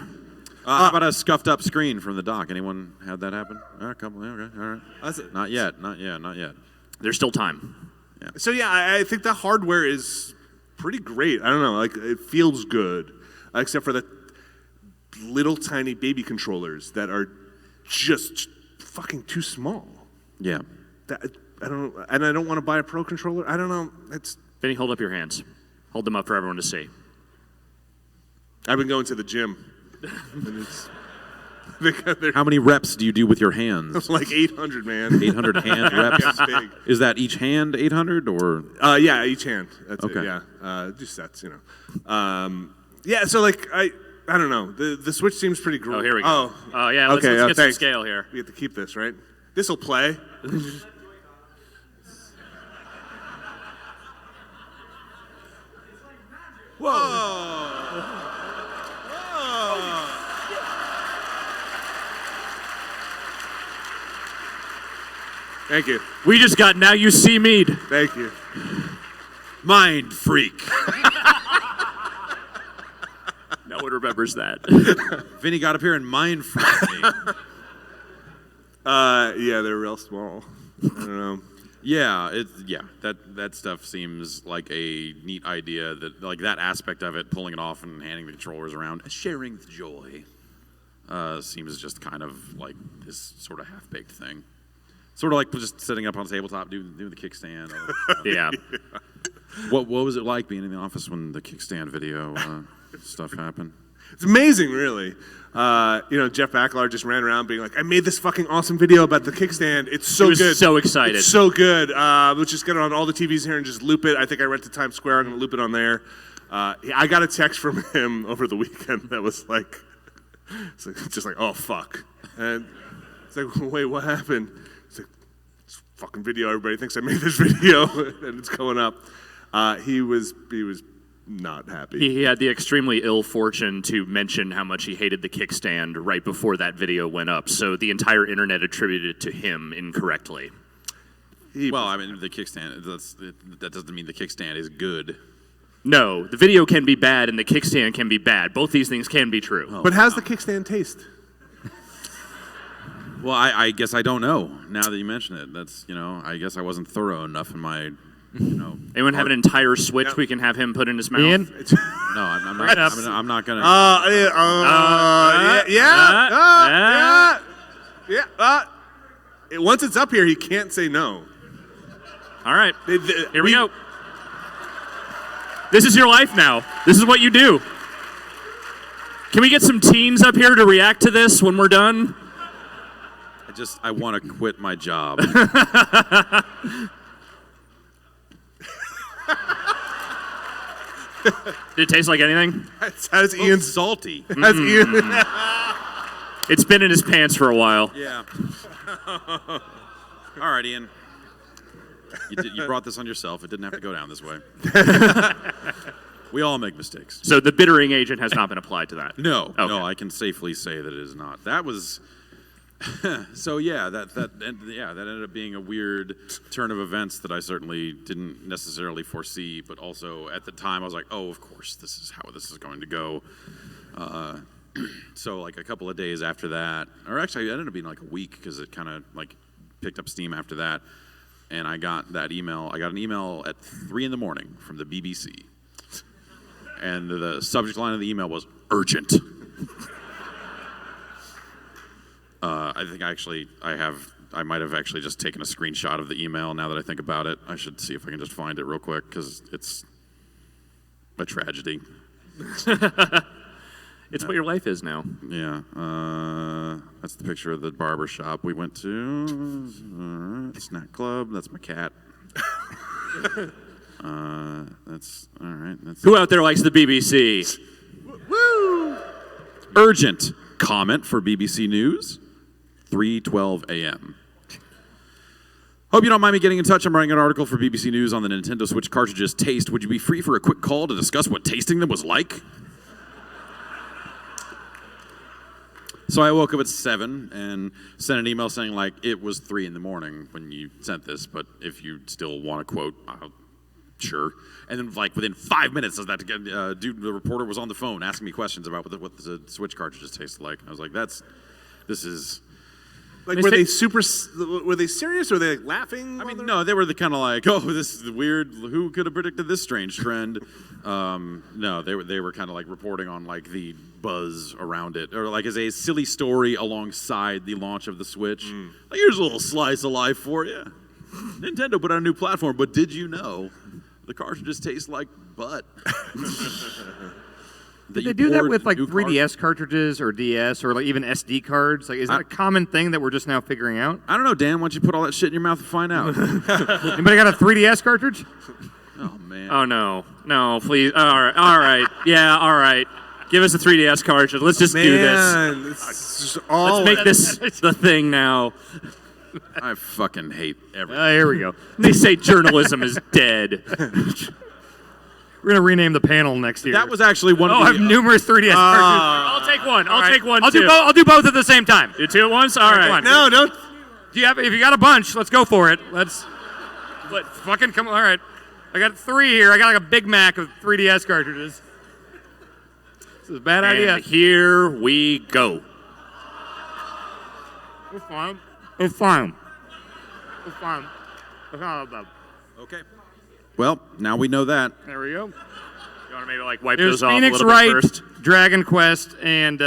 S1: How about a scuffed up screen from the dock? Anyone had that happen? A couple. Okay, all right. Not yet.
S2: There's still time.
S3: So yeah, I think the hardware is pretty great. I don't know, like it feels good, except for the little tiny baby controllers that are just fucking too small.
S1: Yeah.
S3: I don't want to buy a pro controller. I don't know.
S2: Vinny, hold up your hands. Hold them up for everyone to see.
S3: I've been going to the gym. And
S1: How many reps do you do with your hands?
S3: like 800, man.
S1: 800 hand reps?
S3: It's big.
S1: Is that each hand 800 or?
S3: Yeah, each hand. That's
S1: Okay.
S3: it, yeah. Just sets, Yeah, so like, I don't know. The Switch seems pretty great.
S2: Oh, here we go.
S3: Oh,
S2: Yeah, let's
S3: okay,
S2: get some
S3: thanks.
S2: scale here.
S3: We have to keep this, right? This'll play. Thank you.
S2: We just got Now You See Me.
S3: Thank you.
S1: Mind freak.
S2: No one remembers that.
S1: Vinny got up here and mind freaked me.
S3: Yeah, they're real small. I don't know.
S1: Yeah, that stuff seems like a neat idea. That like that aspect of it, pulling it off and handing the controllers around, sharing the joy, seems just kind of like this sort of half-baked thing. Sort of like just sitting up on a tabletop, doing the kickstand.
S2: Yeah.
S1: What was it like being in the office when the kickstand video stuff happened?
S3: It's amazing, really. Jeff Baclar just ran around being like, I made this fucking awesome video about the kickstand. It's so
S2: He was
S3: good.
S2: so excited.
S3: It's so good. Let's just get it on all the TVs here and just loop it. I think I went to Times Square. I'm going to loop it on there. I got a text from him over the weekend that was like, just like, oh, fuck. And it's like, wait, what happened? It's like, this fucking video. Everybody thinks I made this video, and it's going up. He was not happy.
S2: He had the extremely ill fortune to mention how much he hated the kickstand right before that video went up, so the entire internet attributed it to him incorrectly.
S1: Well, I mean, the kickstand, that doesn't mean the kickstand is good.
S2: No, the video can be bad and the kickstand can be bad. Both these things can be true.
S3: But how's the kickstand taste?
S1: Well, I guess I don't know now that you mention it. That's, I guess I wasn't thorough enough in my,
S2: Anyone have an entire Switch we can have him put in his mouth?
S4: Ian?
S1: No, I'm not.
S2: Right up.
S1: I'm not gonna.
S3: Once it's up here, he can't say no.
S2: All right, here we go. This is your life now. This is what you do. Can we get some teens up here to react to this when we're done?
S1: I want to quit my job.
S2: Did it taste like anything?
S3: How's Ian
S1: salty.
S3: How's Ian?
S2: It's been in his pants for a while.
S1: Yeah. All right, Ian. You brought this on yourself. It didn't have to go down this way. We all make mistakes.
S2: So the bittering agent has not been applied to that?
S1: No,
S2: Okay.
S1: no, I can safely say that it is not. That was... So yeah, that ended up being a weird turn of events that I certainly didn't necessarily foresee, but also at the time I was like, oh, of course, this is how this is going to go. So like a couple of days after that, or actually it ended up being like a week because it kind of like picked up steam after that, and I got that email. I got an email at 3 a.m. from the BBC, and the subject line of the email was urgent. I think I might have actually just taken a screenshot of the email now that I think about it. I should see if I can just find it real quick because it's a tragedy.
S2: It's what your life is now.
S1: Yeah. That's the picture of the barber shop we went to. Snack club. That's my cat. That's all right.
S2: Who out there likes the BBC?
S3: Woo!
S1: Urgent comment for BBC News. 3:12 a.m. Hope you don't mind me getting in touch. I'm writing an article for BBC News on the Nintendo Switch cartridges taste. Would you be free for a quick call to discuss what tasting them was like? So I woke up at 7 and sent an email saying like it was 3 a.m. when you sent this, but if you still want to quote, sure. And then like within 5 minutes of that, the reporter was on the phone asking me questions about what the Switch cartridges tasted like. And I was like, this is
S3: Like, were they were they serious or were they like laughing?
S1: I mean, no, they were the kind of like, oh, this is weird. Who could have predicted this strange trend? No, they were kind of like reporting on like the buzz around it, or like as a silly story alongside the launch of the Switch. Like, here's a little slice of life for you. Nintendo put out a new platform, but did you know the cartridges taste like butt?
S4: Did they do that with like 3DS cartridges or DS or like even SD cards? Like, is that a common thing that we're just now figuring out?
S1: I don't know, Dan. Why don't you put all that shit in your mouth and find out?
S4: Anybody got a 3DS cartridge?
S1: Oh man.
S2: Oh no, please. All right, yeah, all right. Give us a 3DS cartridge. Let's just do this. Let's make this the thing now.
S1: I fucking hate everything.
S4: Here we go.
S2: They say journalism is dead.
S4: We're gonna rename the panel next year.
S1: That was actually one.
S4: I have numerous 3DS cartridges.
S2: I'll take one. I'll take one.
S4: I'll do both at the same time.
S2: You two at once. All right.
S3: No, don't.
S4: If you got a bunch, let's go for it. Let's fucking come. All right, I got 3 here. I got like a Big Mac of 3DS cartridges. This is a bad idea.
S2: And here we go.
S4: It's fine. It's fine. It's fine. It's not bad.
S1: Okay. Well, now we know that.
S4: There we go.
S2: You want to maybe like wipe
S4: There's
S2: those off
S4: Phoenix
S2: a little
S4: Wright,
S2: bit first?
S4: Dragon Quest, and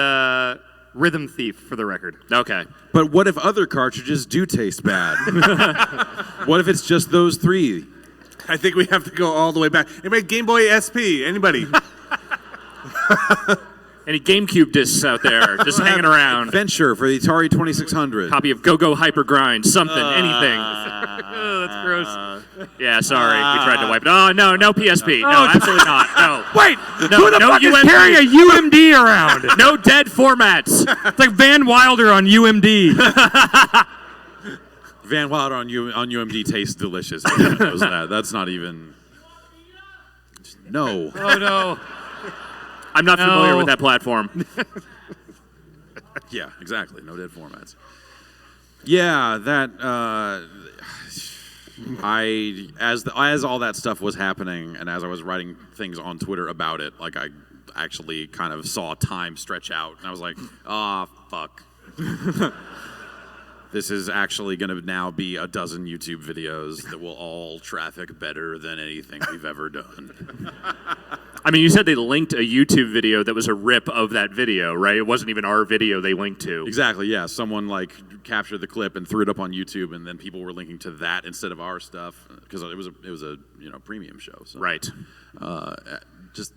S4: Rhythm Thief for the record.
S2: Okay.
S1: But what if other cartridges do taste bad? What if it's just those 3?
S3: I think we have to go all the way back. Anybody, Game Boy SP? Anybody?
S2: Any GameCube discs out there just hanging around?
S1: Adventure for the Atari 2600.
S2: Copy of Go-Go Hyper Grind, something, anything.
S4: Oh, that's gross.
S2: Yeah, sorry, we tried to wipe it. Oh, no PSP. No, absolutely not. No.
S4: Wait,
S2: No,
S4: who the
S2: no
S4: fuck is
S2: UMD.
S4: carrying a UMD around?
S2: No dead formats.
S4: It's like Van Wilder on UMD.
S1: Van Wilder on UMD tastes delicious. Everyone knows that. That's not even. No.
S4: Oh no.
S2: I'm not familiar with that platform.
S1: Yeah, exactly. No dead formats. Yeah, that. As all that stuff was happening, and as I was writing things on Twitter about it, like I actually kind of saw time stretch out, and I was like, fuck. This is actually going to now be a dozen YouTube videos that will all traffic better than anything we've ever done.
S2: I mean, you said they linked a YouTube video that was a rip of that video, right? It wasn't even our video they linked to.
S1: Exactly, yeah. Someone like captured the clip and threw it up on YouTube, and then people were linking to that instead of our stuff because it was a premium show. So.
S2: Right.
S1: Just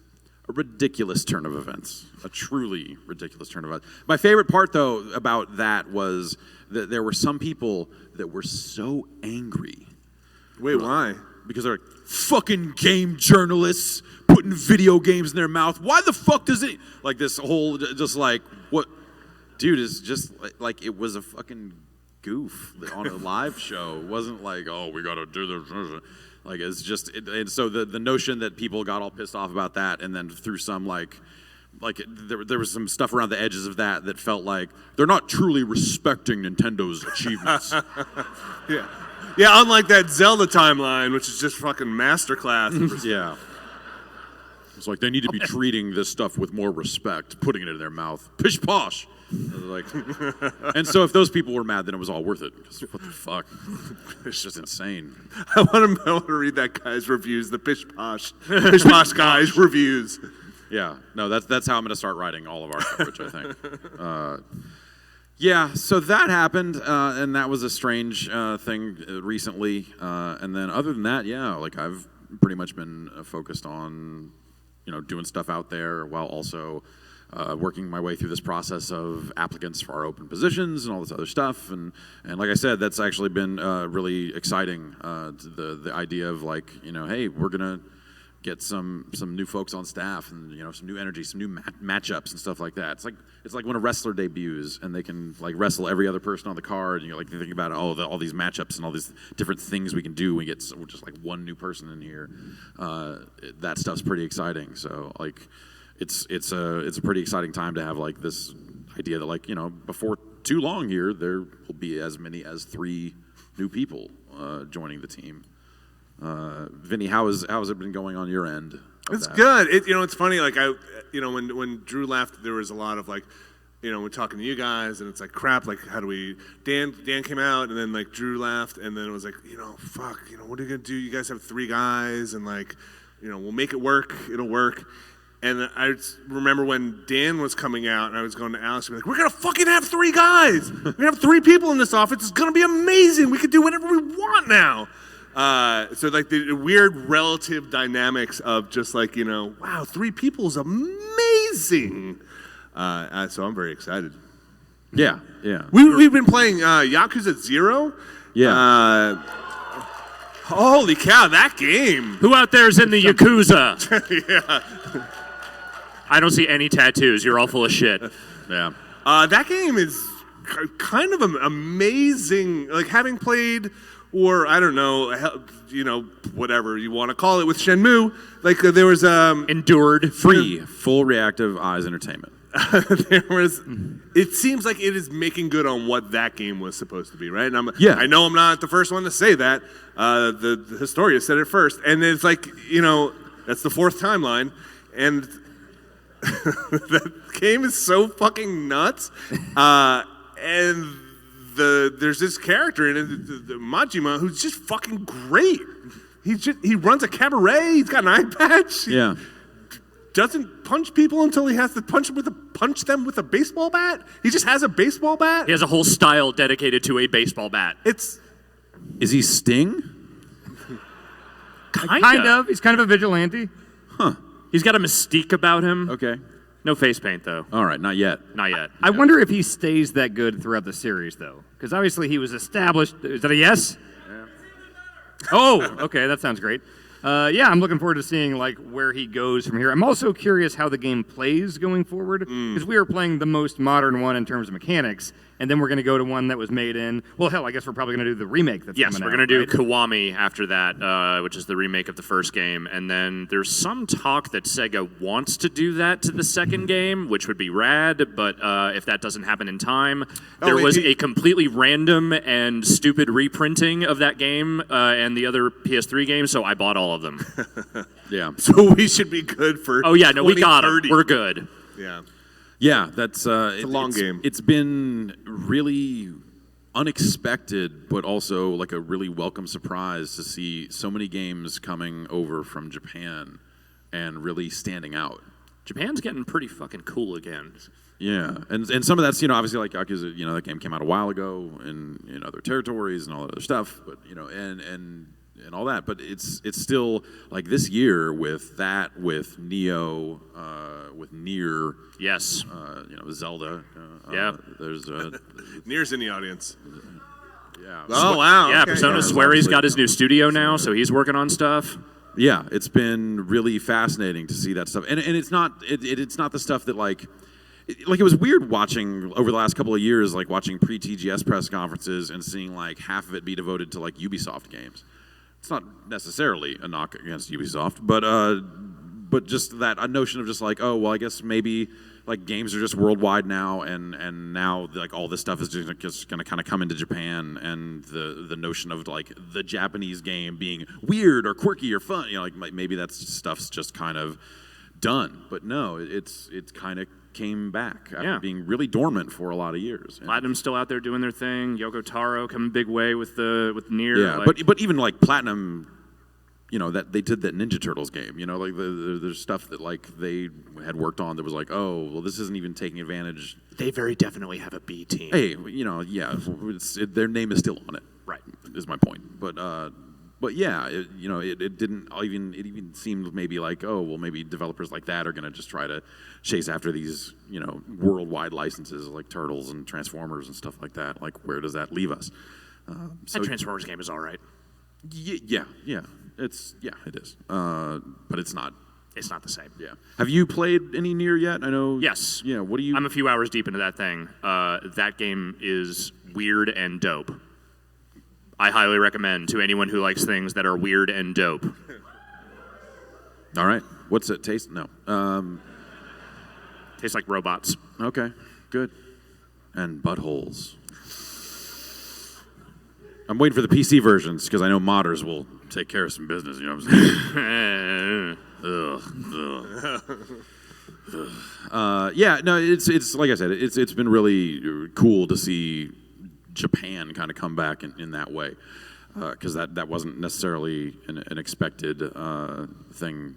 S1: a ridiculous turn of events. A truly ridiculous turn of events. My favorite part, though, about that was that there were some people that were so angry.
S3: Wait, why?
S1: Because they're like, fucking game journalists putting video games in their mouth. Why the fuck does it... Like this whole, just like, what... Dude, is just like it was a fucking goof on a live show. It wasn't like, oh, we gotta do this. Like, it's just... and so the notion that people got all pissed off about that, and then through some there was some stuff around the edges of that felt like they're not truly respecting Nintendo's achievements.
S3: Yeah, unlike that Zelda timeline, which is just fucking masterclass.
S1: Yeah. It's like they need to be treating this stuff with more respect, putting it in their mouth. Pish posh. Like, and so if those people were mad, then it was all worth it. What the fuck? It's just insane.
S3: I want to read that guy's reviews, the Pish Posh guy's reviews.
S1: Yeah, no, that's how I'm going to start writing all of our coverage, I think. Yeah, so that happened, and that was a strange thing recently. And then other than that, yeah, like I've pretty much been focused on, doing stuff out there while also working my way through this process of applicants for our open positions and all this other stuff. And like I said, that's actually been really exciting. The idea of like, hey, we're gonna get some new folks on staff and some new energy, some new matchups and stuff like that. It's like when a wrestler debuts and they can like wrestle every other person on the card, and you're like thinking about all these matchups and all these different things we can do. We get just like one new person in here. That stuff's pretty exciting. So like, it's a pretty exciting time to have like this idea that like before too long here there will be as many as 3 new people joining the team. Vinny, how has it been going on your end?
S3: It's good. It's funny. Like when Drew left, there was a lot of like, we're talking to you guys, and it's like, crap, like, how do we, Dan came out, and then, like, Drew left, and then it was like, fuck, what are you going to do? You guys have 3 guys, and, like, we'll make it work. It'll work. And I remember when Dan was coming out, and I was going to Alex, and be like, we're going to fucking have 3 guys. We're going to have 3 people in this office. It's going to be amazing. We can do whatever we want now. So, like, the weird relative dynamics of just, like, wow, 3 people is amazing. So I'm very excited.
S1: Yeah.
S3: We've been playing Yakuza 0.
S1: Yeah.
S3: Holy cow, that game.
S2: Who out there is in the Yakuza?
S3: Yeah.
S2: I don't see any tattoos. You're all full of shit.
S1: Yeah.
S3: That game is kind of amazing. Like, having played, or I don't know, whatever you want to call it with Shenmue, like there was
S2: Endured.
S1: Free, full reactive eyes entertainment.
S3: It seems like it is making good on what that game was supposed to be, right? And I know I'm not the first one to say that. The Historia said it first, and it's like, that's the 4th timeline, and that game is so fucking nuts. And there's this character in it, the Majima, who's just fucking great. He runs a cabaret. He's got an eye patch.
S1: Yeah.
S3: Doesn't punch people until he has to punch them with a baseball bat. He just has a baseball bat.
S2: He has a whole style dedicated to a baseball bat.
S1: Is he Sting?
S4: Kind of. He's kind of a vigilante.
S1: Huh.
S2: He's got a mystique about him.
S1: Okay.
S2: No face paint, though.
S1: All right, not yet.
S2: Not yet.
S4: I wonder if he stays that good throughout the series, though. Because obviously he was established. Is that a yes? Yeah. Oh, okay. That sounds great. Yeah, I'm looking forward to seeing like where he goes from here. I'm also curious how the game plays going forward, because we are playing the most modern one in terms of mechanics, and then we're going to go to one that was made in, well, hell, I guess we're probably going to do the remake that's coming out.
S2: Yes, we're going to do
S4: right?
S2: Kiwami after that, which is the remake of the first game, and then there's some talk that Sega wants to do that to the second game, which would be rad, but if that doesn't happen in time, there was a completely random and stupid reprinting of that game and the other PS3 games, so I bought all of them.
S1: Yeah.
S3: So we should be good for.
S2: Oh yeah, no, we got them. We're good.
S3: Yeah.
S1: Yeah, that's
S3: it's a long game.
S1: It's been really unexpected, but also like a really welcome surprise to see so many games coming over from Japan and really standing out.
S2: Japan's getting pretty fucking cool again.
S1: Yeah, and some of that's obviously like Yakuza, that game came out a while ago in other territories and all that other stuff, but and all that, but it's still like this year with Neo, with Nier,
S2: yes,
S1: Zelda,
S2: yeah,
S1: there's
S3: Nier's in the audience.
S1: Yeah.
S3: Oh wow.
S2: Yeah,
S3: Okay.
S2: Persona Swery's got his new studio now, so he's working on stuff.
S1: Yeah, it's been really fascinating to see that stuff, and it's not the stuff that like it was weird watching over the last couple of years, like watching pre-TGS press conferences and seeing like half of it be devoted to like Ubisoft games. It's not necessarily a knock against Ubisoft, but just that a notion of just like, oh well, I guess maybe like games are just worldwide now, and now like all this stuff is just going to kind of come into Japan, and the notion of like the Japanese game being weird or quirky or fun, like maybe that stuff's just kind of done. But no, it's kind of came back after being really dormant for a lot of years.
S2: Platinum's still out there doing their thing. Yoko Taro coming big way with Nier.
S1: Yeah, but even like Platinum, that they did that Ninja Turtles game. Like there's stuff that like they had worked on that was like, oh, well, this isn't even taking advantage.
S2: They very definitely have a B team.
S1: Hey, yeah, their name is still on it.
S2: Right,
S1: is my point. But yeah, it didn't even. It even seemed maybe like, oh, well, maybe developers like that are going to just try to chase after these, worldwide licenses like Turtles and Transformers and stuff like that. Like, where does that leave us?
S2: That Transformers game is all right.
S1: Yeah, it is. But it's not.
S2: It's not the same.
S1: Yeah. Have you played any Nier yet? I know.
S2: Yes.
S1: Yeah. What do you?
S2: I'm a few hours deep into that thing. That game is weird and dope. I highly recommend to anyone who likes things that are weird and dope.
S1: All right. What's it taste? No.
S2: Tastes like robots.
S1: Okay. Good. And buttholes. I'm waiting for the PC versions because I know modders will take care of some business. You know what I'm saying? Yeah, no, it's like I said, it's been really cool to see Japan kind of come back in that way, because that wasn't necessarily an expected thing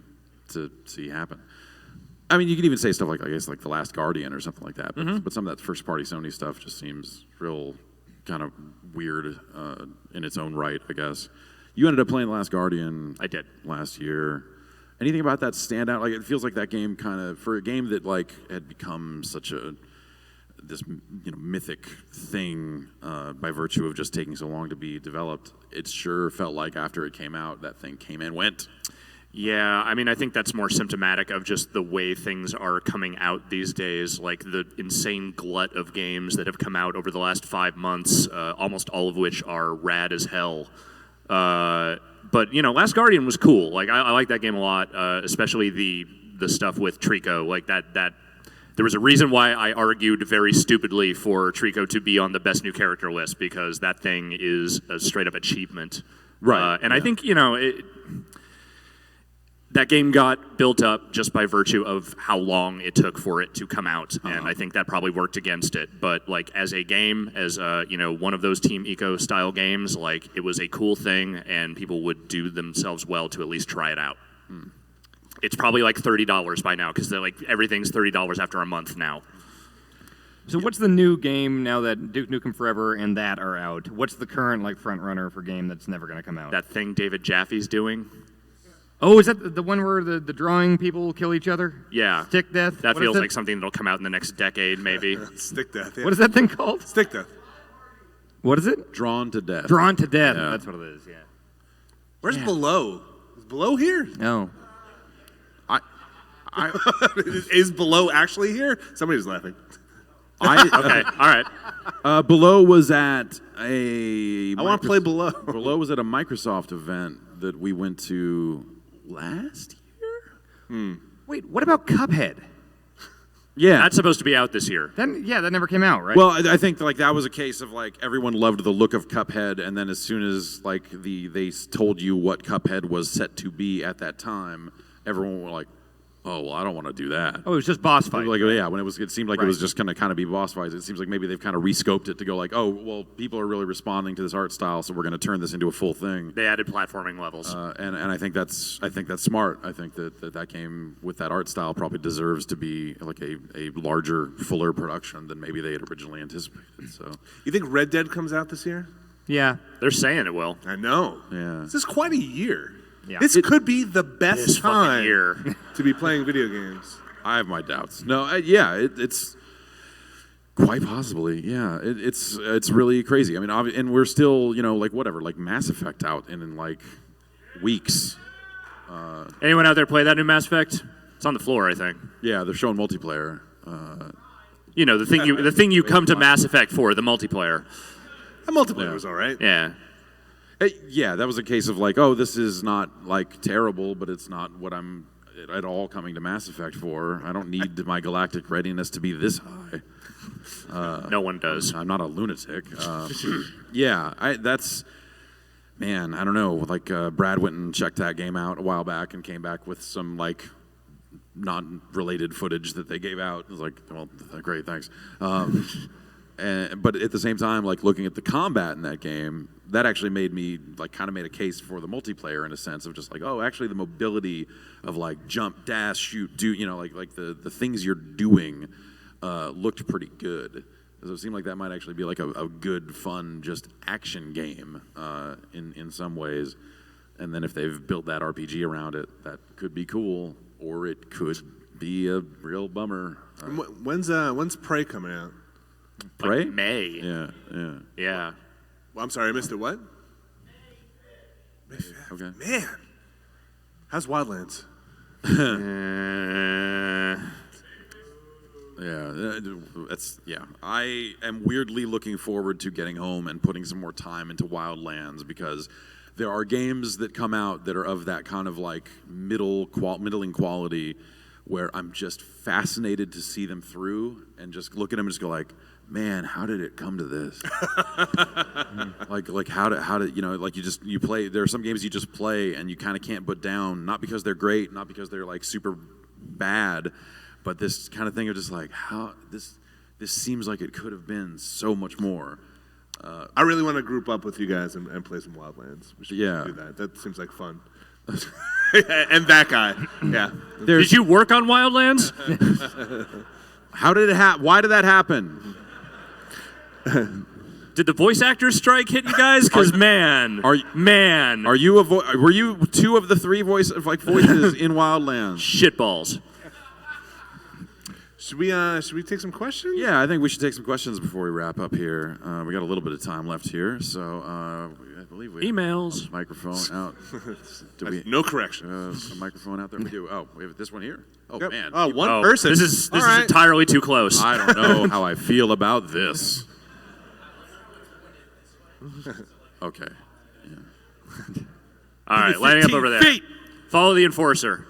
S1: to see happen. I mean, you can even say stuff like, I guess, like The Last Guardian or something like that, but some of that first-party Sony stuff just seems real kind of weird in its own right, I guess. You ended up playing The Last Guardian.
S2: I did.
S1: Last year. Anything about that stand out? Like, it feels like that game kind of, for a game that like had become such this mythic thing by virtue of just taking so long to be developed, it sure felt like after it came out, that thing came and went.
S2: Yeah, I mean, I think that's more symptomatic of just the way things are coming out these days, like the insane glut of games that have come out over the last 5 months, almost all of which are rad as hell. But, Last Guardian was cool. Like, I like that game a lot, especially the stuff with Trico. Like, that there was a reason why I argued very stupidly for Trico to be on the best new character list, because that thing is a straight-up achievement.
S1: Right.
S2: I think, that game got built up just by virtue of how long it took for it to come out, and I think that probably worked against it. But like as a game, as one of those Team Eco style games, like it was a cool thing, and people would do themselves well to at least try it out. It's probably like $30 by now, because like everything's $30 after a month now.
S4: So what's the new game now that Duke Nukem Forever and that are out? What's the current like front runner for game that's never going to come out?
S2: That thing David Jaffe's doing.
S4: Oh, is that the one where the drawing people kill each other?
S2: Yeah.
S4: Stick Death?
S2: That
S4: What
S2: feels
S4: is
S2: like something that'll come out in the next decade, maybe.
S3: Stick Death. Yeah.
S4: What is that thing called?
S3: Stick Death.
S4: What is it?
S1: Drawn to Death.
S4: Drawn to Death.
S1: Yeah.
S4: That's what it is, yeah.
S3: Where's Below? Is Below here?
S4: No.
S3: Is Below actually here? Somebody's laughing.
S2: Okay, all right.
S1: Below was at a...
S3: I want to play Below.
S1: Below was at a Microsoft event that we went to last year?
S4: Wait, what about Cuphead?
S1: Yeah.
S2: That's supposed to be out this year.
S4: That never came out, right?
S1: Well, I think like that was a case of like everyone loved the look of Cuphead, and then as soon as like they told you what Cuphead was set to be at that time, everyone was like, "Oh, well, I don't want to do that."
S4: Oh, it was just boss fight.
S1: Like yeah, when it seemed like it
S4: Right.
S1: was just going to kind of be boss fights. It seems like maybe they've kind of rescoped it to go like, "Oh, well, people are really responding to this art style, so we're going to turn this into a full thing."
S2: They added platforming levels.
S1: And I think that's smart. I think that game with that art style probably deserves to be like a larger, fuller production than maybe they had originally anticipated. So
S3: You think Red Dead comes out this year?
S4: Yeah.
S2: They're saying it will.
S3: I know.
S1: yeah,
S3: This is quite a year.
S4: Yeah.
S3: This could be the best
S2: This fucking
S3: time
S2: year.
S3: to be playing video games.
S1: I have my doubts. No, it's quite possibly. Yeah, it's really crazy. I mean, and we're still like whatever, like Mass Effect out in like weeks.
S2: Anyone out there play that new Mass Effect? It's on the floor, I think.
S1: Yeah, they're showing multiplayer.
S2: The thing you come to Mass Effect for, the multiplayer.
S3: The multiplayer
S1: Yeah.
S3: was all right.
S2: Yeah.
S1: Yeah, that was a case of like, oh, this is not like terrible, but it's not what I'm at all coming to Mass Effect for. I don't need my galactic readiness to be this high.
S2: No one does.
S1: I'm not a lunatic. Yeah, man, I don't know. Like Brad went and checked that game out a while back and came back with some like non-related footage that they gave out. It was like, well, great, thanks. But at the same time, like looking at the combat in that game, that actually made me like kind of made a case for the multiplayer in a sense of just like, oh, actually the mobility of like jump, dash, shoot, do like the things you're doing looked pretty good. So it seemed like that might actually be like a good, fun, just action game in some ways. And then if they've built that RPG around it, that could be cool, or it could be a real bummer.
S3: When's Prey coming out?
S1: Prey?
S2: Like May.
S1: Yeah.
S2: Yeah.
S3: Well, I'm sorry, I missed it. What?
S1: Okay.
S3: Man, how's Wildlands?
S1: Yeah. I am weirdly looking forward to getting home and putting some more time into Wildlands because there are games that come out that are of that kind of like middling quality where I'm just fascinated to see them through and just look at them and just go like, man, how did it come to this? like how did like you play, there are some games you just play and you kind of can't put down, not because they're great, not because they're like super bad, But this kind of thing of just like how this seems like it could have been so much more.
S3: I really want to group up with you guys and play some Wildlands. We should do that. That seems like fun. And that guy, yeah.
S2: Did you work on Wildlands?
S1: How did it happen? Why did that happen?
S2: Did the voice actors strike hit you guys? Because
S1: were you two of the three voices in Wildlands?
S2: Shitballs.
S3: Should we take some questions?
S1: Yeah, I think we should take some questions before we wrap up here. We got a little bit of time left here, so I believe we
S2: emails.
S1: have a microphone out.
S3: No correction.
S1: A microphone out there. We do. Oh, we have this one here. Oh
S3: Yep.
S1: man.
S3: Oh, one person.
S2: This is
S3: All right.
S2: entirely too close.
S1: I don't know how I feel about this. Okay. Yeah.
S2: All right, lining up over there.
S3: Feet.
S2: Follow the enforcer.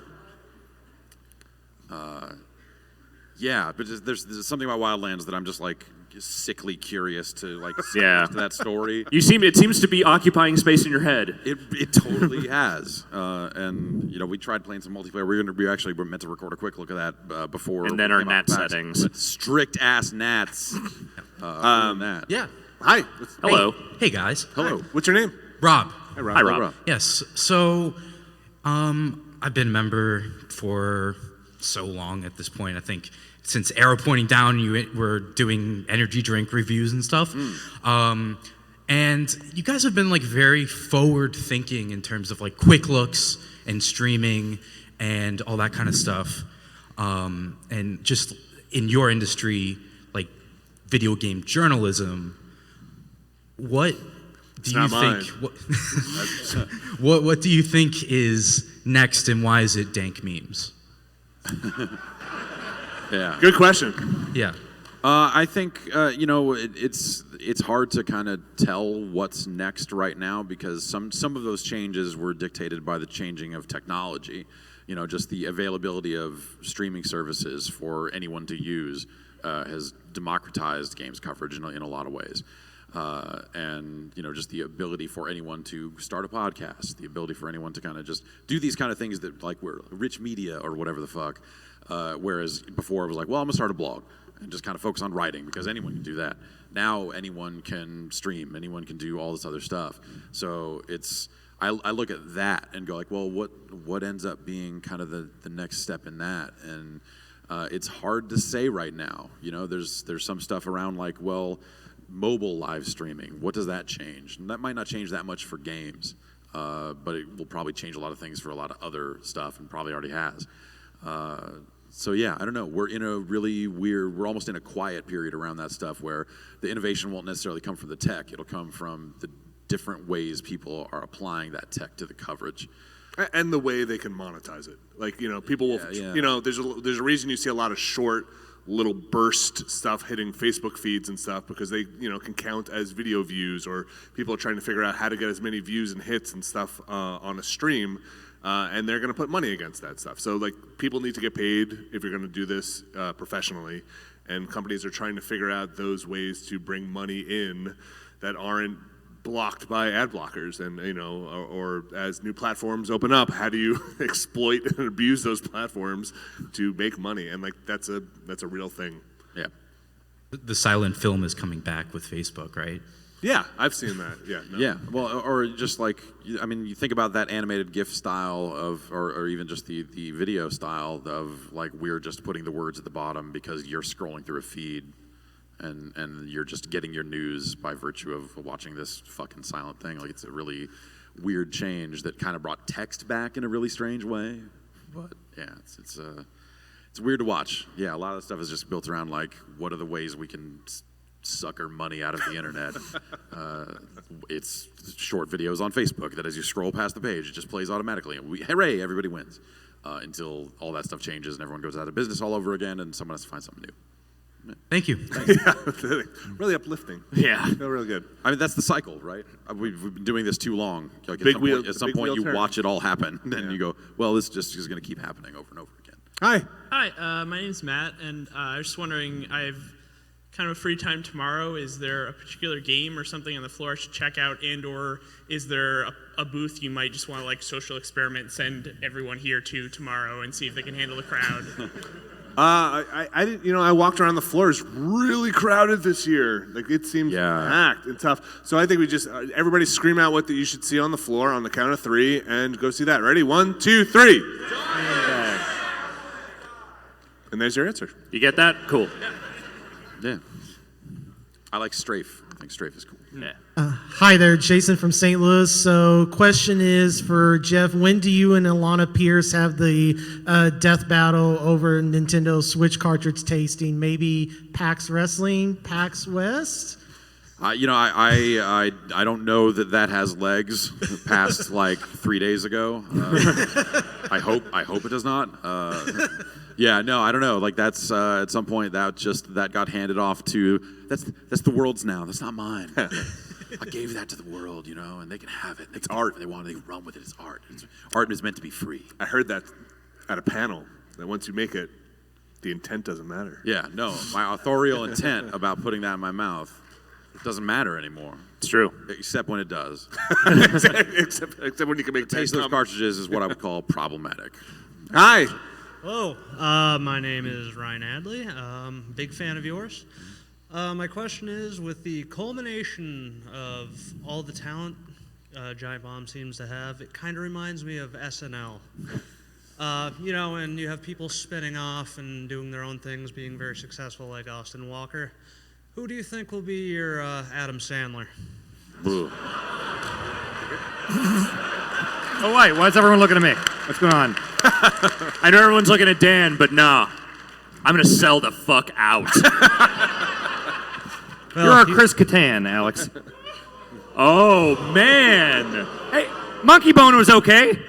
S1: Yeah, but there's something about Wildlands that I'm just like sickly curious to like see
S2: Yeah.
S1: that story.
S2: It seems to be occupying space in your head.
S1: It totally has, and we tried playing some multiplayer. We actually were meant to record a quick look at that before.
S2: And then
S1: we
S2: our
S1: came out
S2: NAT
S1: PAX.
S2: settings.
S1: Strict ass NATs. That.
S5: Yeah.
S3: Hi.
S2: Hello.
S5: Hey guys.
S1: Hello.
S3: What's your name?
S5: Rob.
S3: Hi, Rob.
S2: Hi, Rob.
S5: Yes. So, I've been a member for so long at this point. I think since Arrow Pointing Down, you were doing energy drink reviews and stuff. And you guys have been like very forward thinking in terms of like quick looks and streaming and all that kind of stuff. And just in your industry, like video game journalism, what do you
S3: not mine.
S5: think? What do you think is next, and why is it dank memes?
S1: Yeah.
S3: Good question.
S5: Yeah.
S1: I think it's hard to kind of tell what's next right now because some of those changes were dictated by the changing of technology. Just the availability of streaming services for anyone to use has democratized games coverage in a lot of ways. And just the ability for anyone to start a podcast, the ability for anyone to kind of just do these kind of things that like we're rich media or whatever the fuck. Whereas before it was like, well, I'm gonna start a blog and just kind of focus on writing because anyone can do that. Now anyone can stream, anyone can do all this other stuff. So I look at that and go like, well, what ends up being kind of the next step in that? And it's hard to say right now. There's some stuff around like, well, mobile live streaming, what does that change? And that might not change that much for games, but it will probably change a lot of things for a lot of other stuff and probably already has. So yeah, I don't know. We're in a really we're almost in a quiet period around that stuff where the innovation won't necessarily come from the tech. It'll come from the different ways people are applying that tech to the coverage.
S3: And the way they can monetize it. Like, people will, there's a reason you see a lot of short little burst stuff hitting Facebook feeds and stuff because they, can count as video views, or people are trying to figure out how to get as many views and hits and stuff on a stream. And they're going to put money against that stuff. So, like, people need to get paid if you're going to do this professionally. And companies are trying to figure out those ways to bring money in that aren't blocked by ad blockers. And, or as new platforms open up, how do you exploit and abuse those platforms to make money? And, like, that's a real thing.
S1: Yeah.
S5: The silent film is coming back with Facebook, right?
S3: Yeah, I've seen that. Yeah. No.
S1: Yeah. Well, or just like, you think about that animated GIF style of, or even just the video style of like, we're just putting the words at the bottom because you're scrolling through a feed and you're just getting your news by virtue of watching this fucking silent thing. Like, it's a really weird change that kind of brought text back in a really strange way. But yeah, it's weird to watch. Yeah, a lot of the stuff is just built around like, what are the ways we can sucker money out of the internet. It's short videos on Facebook that as you scroll past the page, it just plays automatically. And hooray, everybody wins. Until all that stuff changes and everyone goes out of business all over again and someone has to find something new.
S5: Thank you.
S3: Yeah, really uplifting.
S2: Yeah.
S3: Feel really good.
S1: I mean, that's the cycle, right? We've been doing this too long. Like at some point you
S3: turn.
S1: watch it all happen, and you go, well, this just is going to keep happening over and over again.
S3: Hi.
S6: Hi, my name's Matt, and I was just wondering, I've kind of a free time tomorrow. Is there a particular game or something on the floor I should check out, and or is there a booth you might just want to like social experiment, send everyone here to tomorrow and see if they can handle the crowd?
S3: I didn't. I walked around the floor. It's really crowded this year. Like it seems packed and tough. So I think we just everybody scream out what you should see on the floor on the count of 3 and go see that. Ready? 1, 2, 3. And there's your answer.
S2: You get that? Cool.
S1: Yeah. I like Strafe. I think Strafe is cool.
S2: Yeah.
S7: Hi there, Jason from St. Louis. So, question is for Jeff: when do you and Alana Pierce have the death battle over Nintendo Switch cartridge tasting? Maybe PAX Wrestling, PAX West?
S1: I don't know that has legs past like 3 days ago. I hope it does not. Yeah, no, I don't know. Like that's at some point that got handed off to that's the world's now. That's not mine. I gave that to the world, and they can have it. It's art. They want to run with it. It's art. Art is meant to be free.
S3: I heard that at a panel that once you make it, the intent doesn't matter.
S1: Yeah, no, my authorial intent about putting that in my mouth doesn't matter anymore.
S2: It's true.
S1: Except when it does.
S3: except when you can make
S1: Taste those cartridges is what I would call problematic.
S3: Hi.
S8: Hello, my name is Ryan Adley. Big fan of yours. My question is, with the culmination of all the talent Giant Bomb seems to have, it kind of reminds me of SNL. And you have people spinning off and doing their own things, being very successful, like Austin Walker. Who do you think will be your Adam Sandler?
S1: Boo.
S4: Oh, wait, why is everyone looking at me? What's going on?
S2: I know everyone's looking at Dan, but nah. I'm going to sell the fuck out.
S4: You're our Chris Kattan, Alex.
S2: Oh, man.
S4: Hey, Monkey Bone was okay.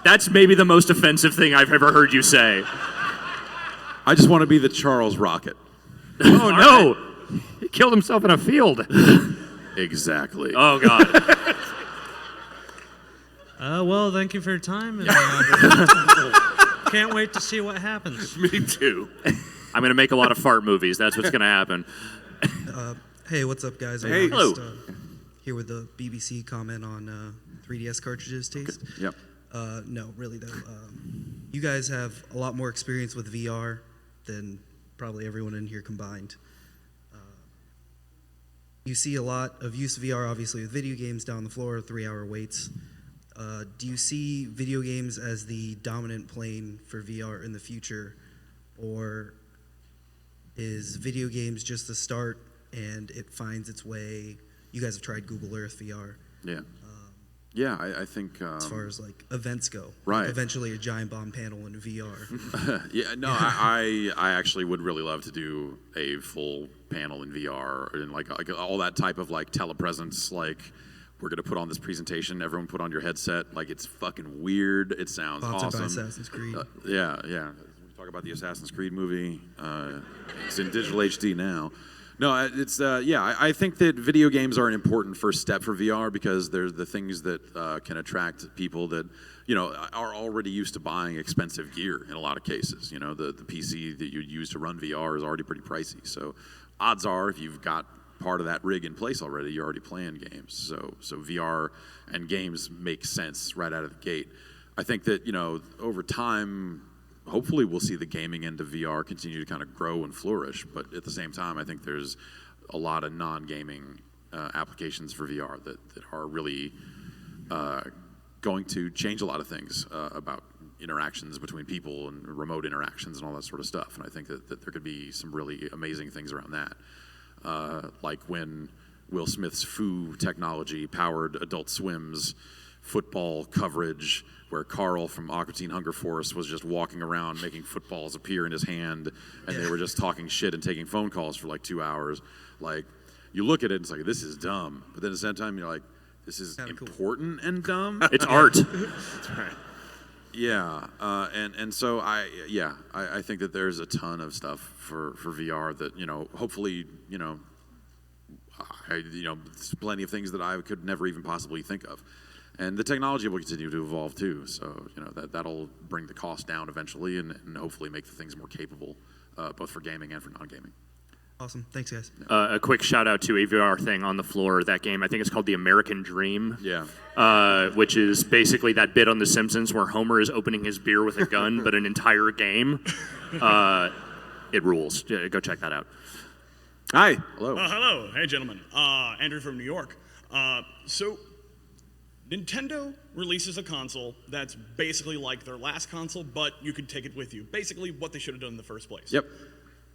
S2: That's maybe the most offensive thing I've ever heard you say.
S1: I just want to be the Charles Rocket.
S4: Oh, no. He killed himself in a field.
S1: Exactly.
S2: Oh, God.
S8: Well, thank you for your time. And, can't wait to see what happens.
S3: Me too.
S2: I'm going to make a lot of fart movies. That's what's going to happen.
S9: Hey, what's up, guys?
S3: Hey.
S2: Hello.
S9: Here with the BBC comment on 3DS cartridges taste.
S1: Yep.
S9: No, really though. You guys have a lot more experience with VR than probably everyone in here combined. You see a lot of use of VR, obviously, with video games down the floor, 3-hour waits. Do you see video games as the dominant plane for VR in the future, or is video games just the start and it finds its way? You guys have tried Google Earth VR.
S1: Yeah. Yeah, I think...
S9: as far as like events go.
S1: Right.
S9: Eventually a Giant Bomb panel in VR.
S1: Yeah, no, I actually would really love to do a full panel in VR and like all that type of like telepresence, like we're going to put on this presentation, everyone put on your headset, like it's fucking weird, it sounds
S9: Sponsored
S1: awesome.
S9: by Assassin's Creed.
S1: Yeah. We talk about the Assassin's Creed movie. It's in digital HD now. No, it's I think that video games are an important first step for VR because they're the things that can attract people that are already used to buying expensive gear in a lot of cases. The PC that you use to run VR is already pretty pricey. So odds are, if you've got part of that rig in place already, you're already playing games. So VR and games make sense right out of the gate. I think that over time, hopefully we'll see the gaming end of VR continue to kind of grow and flourish, but at the same time, I think there's a lot of non-gaming applications for VR that are really going to change a lot of things about interactions between people and remote interactions and all that sort of stuff. And I think that there could be some really amazing things around that, like when Will Smith's Foo technology powered Adult Swim's football coverage, where Carl from Aqua Teen Hunger Force was just walking around making footballs appear in his hand, and they were just talking shit and taking phone calls for like 2 hours. Like, you look at it and it's like, this is dumb. But then at the same time, you're like, this is important and dumb.
S2: It's art.
S3: That's right.
S1: Yeah, and so I think that there's a ton of stuff for VR that hopefully there's plenty of things that I could never even possibly think of. And the technology will continue to evolve too, so that'll bring the cost down eventually, and hopefully make the things more capable, both for gaming and for non-gaming.
S9: Awesome. Thanks, guys.
S2: A quick shout out to a VR thing on the floor. That game, I think it's called The American Dream.
S1: Yeah.
S2: Which is basically that bit on The Simpsons where Homer is opening his beer with a gun, but an entire game. It rules. Go check that out.
S3: Hi.
S1: Hello.
S10: Hello. Hey, gentlemen. Andrew from New York. So, Nintendo releases a console that's basically like their last console, but you could take it with you. Basically what they should have done in the first place.
S1: Yep.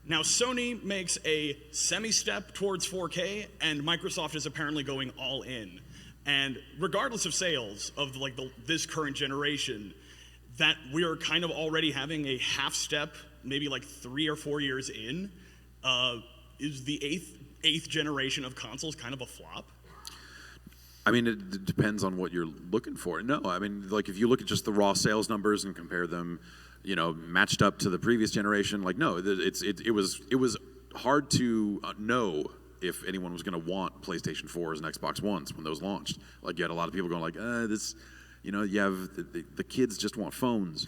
S10: Now, Sony makes a semi-step towards 4K, and Microsoft is apparently going all in. And regardless of sales of this current generation, that we're kind of already having a half step, maybe like 3 or 4 years in, is the eighth generation of consoles kind of a flop?
S1: I mean, it depends on what you're looking for. No, I mean, like if you look at just the raw sales numbers and compare them, matched up to the previous generation, no, it was hard to know if anyone was going to want PlayStation 4s and Xbox Ones when those launched. You had a lot of people going you have the kids just want phones,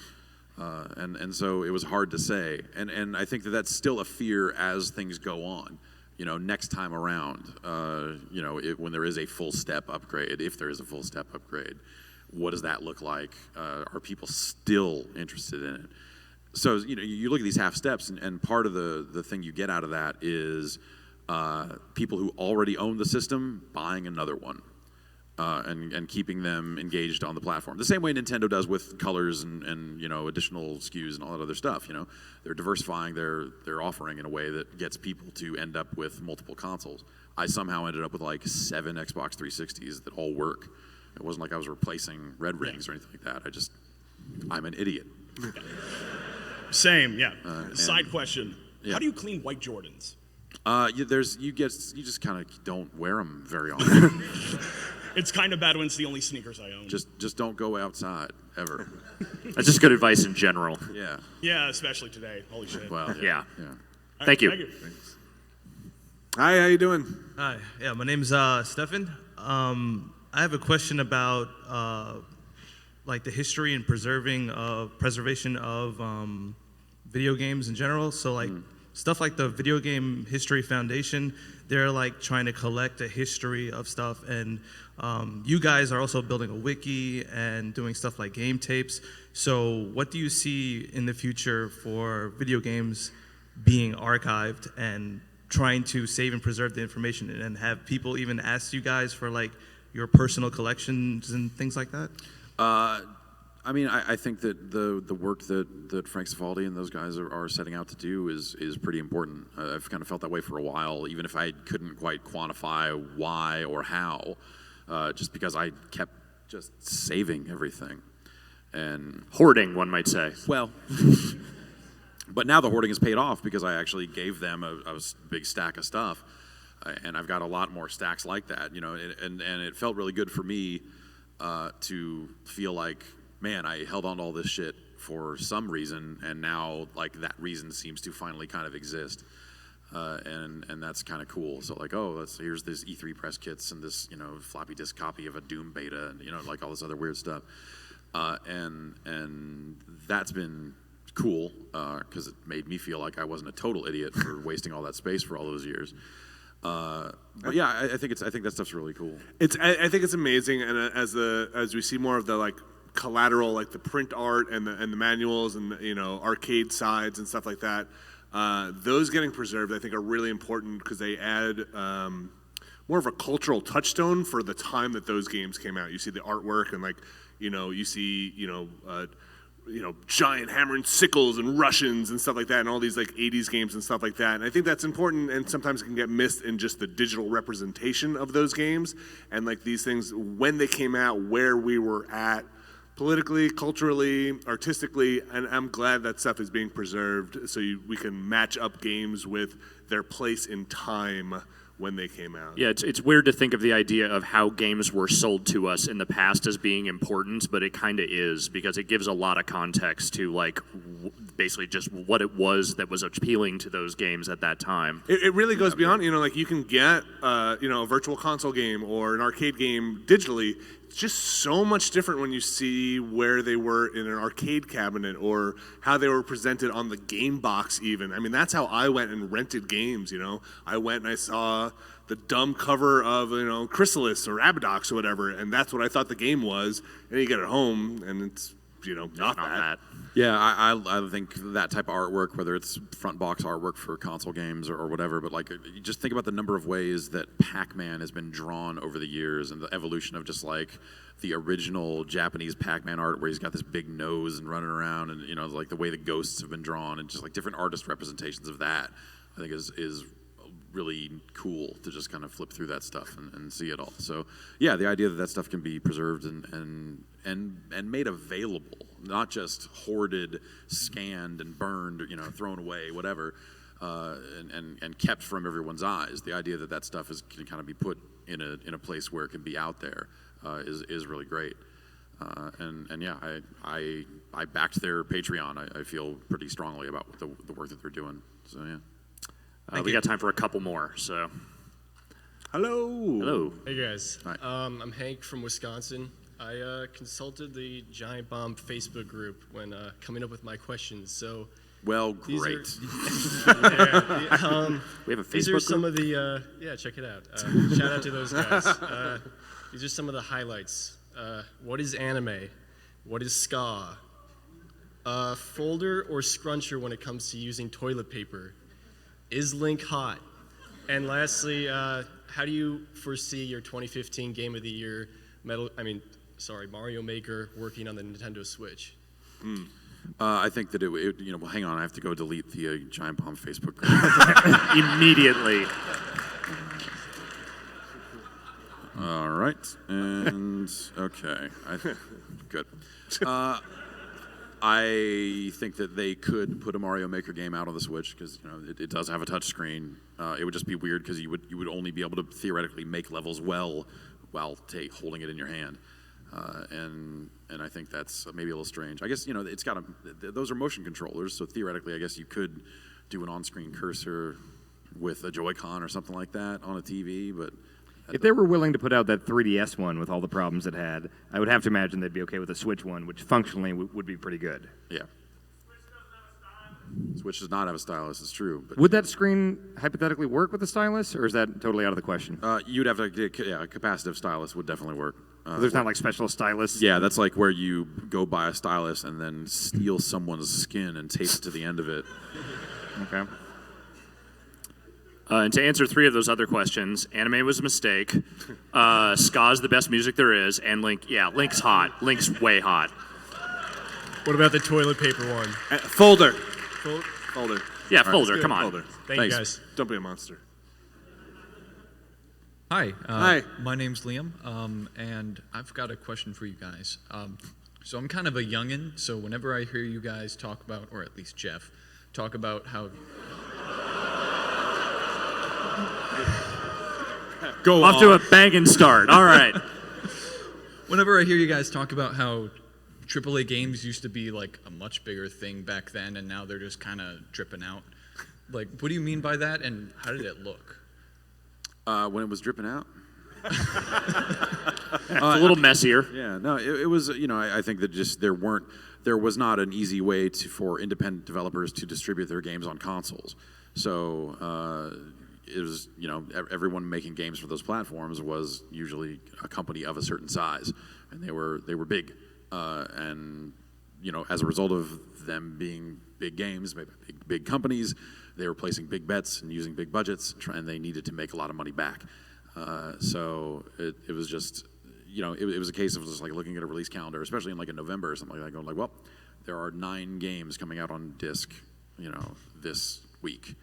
S1: and so it was hard to say. And I think that's still a fear as things go on. Next time around, when there is a full step upgrade, if there is a full step upgrade, what does that look like? Are people still interested in it? So, you look at these half steps, and part of the thing you get out of that is people who already own the system buying another one and keeping them engaged on the platform. The same way Nintendo does with colors and additional SKUs and all that other stuff. They're diversifying their offering in a way that gets people to end up with multiple consoles. I somehow ended up with 7 Xbox 360s that all work. It wasn't like I was replacing red rings or anything like that. I'm an idiot.
S10: Same, yeah. Side question:
S1: yeah.
S10: How do you clean white Jordans?
S1: You just kind of don't wear them very often.
S10: It's kind of bad when it's the only sneakers I own.
S1: Just don't go outside ever.
S2: That's just good advice in general.
S1: Yeah.
S10: Yeah, especially today. Holy shit.
S1: Well,
S2: Yeah.
S10: All
S2: Thank you.
S10: Thank you.
S3: Hi, how you doing?
S11: Hi, yeah, my name's Stefan. I have a question about the history and preservation of video games in general. So stuff like the Video Game History Foundation, they're trying to collect a history of stuff, and you guys are also building a wiki and doing stuff like game tapes. So what do you see in the future for video games being archived and trying to save and preserve the information, and have people even ask you guys for your personal collections and things like that?
S1: I mean, I think that the work that Frank Cifaldi and those guys are setting out to do is pretty important. I've kind of felt that way for a while, even if I couldn't quite quantify why or how, just because I kept just saving everything. And
S2: Hoarding, one might say.
S1: well, but now the hoarding has paid off because I actually gave them a big stack of stuff, and I've got a lot more stacks like that, and it felt really good for me to feel like, man, I held on to all this shit for some reason, and now that reason seems to finally kind of exist, and that's kind of cool. So here's this E3 press kits and this floppy disk copy of a Doom beta, and all this other weird stuff, and that's been cool because it made me feel like I wasn't a total idiot for wasting all that space for all those years. But yeah, I think that stuff's really cool.
S3: I think it's amazing, and as we see more of the collateral, the print art and the manuals and arcade sides and stuff like that, those getting preserved I think are really important because they add more of a cultural touchstone for the time that those games came out. You see the artwork and you see giant hammer and sickles and Russians and stuff like that, and all these 80s games and stuff like that. And I think that's important, and sometimes it can get missed in just the digital representation of those games and these things when they came out, where we were at politically, culturally, artistically, and I'm glad that stuff is being preserved so we can match up games with their place in time when they came out.
S2: Yeah, it's weird to think of the idea of how games were sold to us in the past as being important, but it kind of is, because it gives a lot of context to basically just what it was that was appealing to those games at that time.
S3: It really goes beyond, you can get a virtual console game or an arcade game digitally just so much different when you see where they were in an arcade cabinet or how they were presented on the game box even. I mean, that's how I went and rented games, you know. I went and I saw the dumb cover of, you know, Chrysalis or Abadox or whatever, and that's what I thought the game was. And you get it home, and it's, you know, not that.
S1: Yeah, I think that type of artwork, whether it's front box artwork for console games or whatever, but like you just think about the number of ways that Pac-Man has been drawn over the years and the evolution of just like the original Japanese Pac-Man art where he's got this big nose and running around, and you know, like the way the ghosts have been drawn and just like different artist representations of that, I think is really cool to just kind of flip through that stuff and see it all. So yeah, the idea that that stuff can be preserved and made available, not just hoarded, scanned and burned, you know, thrown away, whatever, and kept from everyone's eyes. The idea that that stuff can kind of be put in a place where it can be out there is really great. And yeah, I backed their Patreon. I feel pretty strongly about the work that they're doing. So yeah.
S2: We got time for a couple more, so.
S3: Hello.
S12: Hey guys.
S1: Hi.
S12: I'm Hank from Wisconsin. I consulted the Giant Bomb Facebook group when coming up with my questions. So.
S1: Well, great.
S12: We have a
S2: Facebook
S12: These are some
S2: group?
S12: of the check it out. Shout out to those guys. These are some of the highlights. What is anime? What is ska? Folder or scruncher when it comes to using toilet paper? Is Link hot? And lastly, how do you foresee your 2015 Game of the Year Mario Maker working on the Nintendo Switch?
S1: I think that well, hang on, I have to go delete the Giant Bomb Facebook group.
S2: Immediately.
S1: All right, and okay, good. I think that they could put a Mario Maker game out on the Switch because it does have a touch screen. It would just be weird because you would only be able to theoretically make levels well while holding it in your hand, and I think that's maybe a little strange. I guess it's got those are motion controllers, so theoretically I guess you could do an on-screen cursor with a Joy-Con or something like that on a TV, but.
S4: If they were willing to put out that 3DS one with all the problems it had, I would have to imagine they'd be okay with a Switch one, which functionally would be pretty good.
S1: Yeah. Switch does not have a stylus, it's true. But
S4: Would that screen hypothetically work with a stylus, or is that totally out of the question?
S1: You'd have to, a capacitive stylus would definitely work.
S4: There's not like special stylus?
S1: Yeah, that's like where you go buy a stylus and then steal someone's skin and tape it to the end of it.
S4: Okay.
S2: And to answer 3 of those other questions, anime was a mistake. Ska's the best music there is, and Link's hot. Link's way hot.
S12: What about the toilet paper one?
S3: Folder.
S12: Folder.
S2: Yeah, Folder. Come on.
S3: Folder.
S12: Thank you guys.
S3: Don't be a monster.
S13: Hi.
S3: Hi.
S13: My name's Liam, and I've got a question for you guys. So I'm kind of a youngin', so whenever I hear you guys talk about, or at least Jeff, talk about how...
S2: Go off to a banging start. All right.
S13: Whenever I hear you guys talk about how AAA games used to be like a much bigger thing back then, and now they're just kind of dripping out, like, what do you mean by that, and how did it look?
S1: When it was dripping out?
S2: It's a little messier.
S1: Yeah, no, it was, I think that just there was not an easy way for independent developers to distribute their games on consoles. So it was, everyone making games for those platforms was usually a company of a certain size, and they were big. And, as a result of them being big games, big companies, they were placing big bets and using big budgets, and they needed to make a lot of money back. So it was just, it was a case of just like looking at a release calendar, especially in like in November or something like that, going like, well, there are 9 games coming out on disc, this week.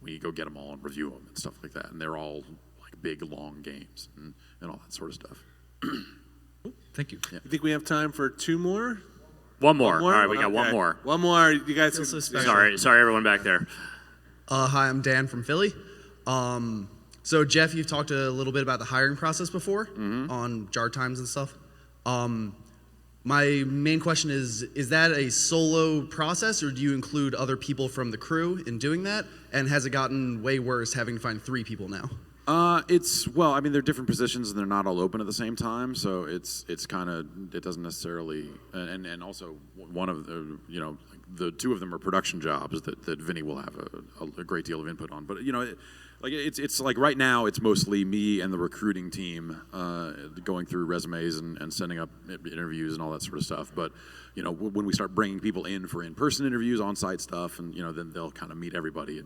S1: We go get them all and review them and stuff like that. And they're all like big, long games and all that sort of stuff.
S13: Thank you.
S3: You think we have time for 2 more?
S2: One more. All right, we got one more.
S3: One more. You guys.
S2: Sorry, everyone back there.
S9: Hi, I'm Dan from Philly. So Jeff, you've talked a little bit about the hiring process before on jar times and stuff. My main question is that a solo process, or do you include other people from the crew in doing that? And has it gotten way worse having to find 3 people now?
S1: Well, I mean, they're different positions and they're not all open at the same time, so it's kind of, it doesn't necessarily, and also one of the, the two of them are production jobs that Vinny will have a great deal of input on. But it's like right now it's mostly me and the recruiting team going through resumes and sending up interviews and all that sort of stuff. But when we start bringing people in for in-person interviews, on-site stuff, and then they'll kind of meet everybody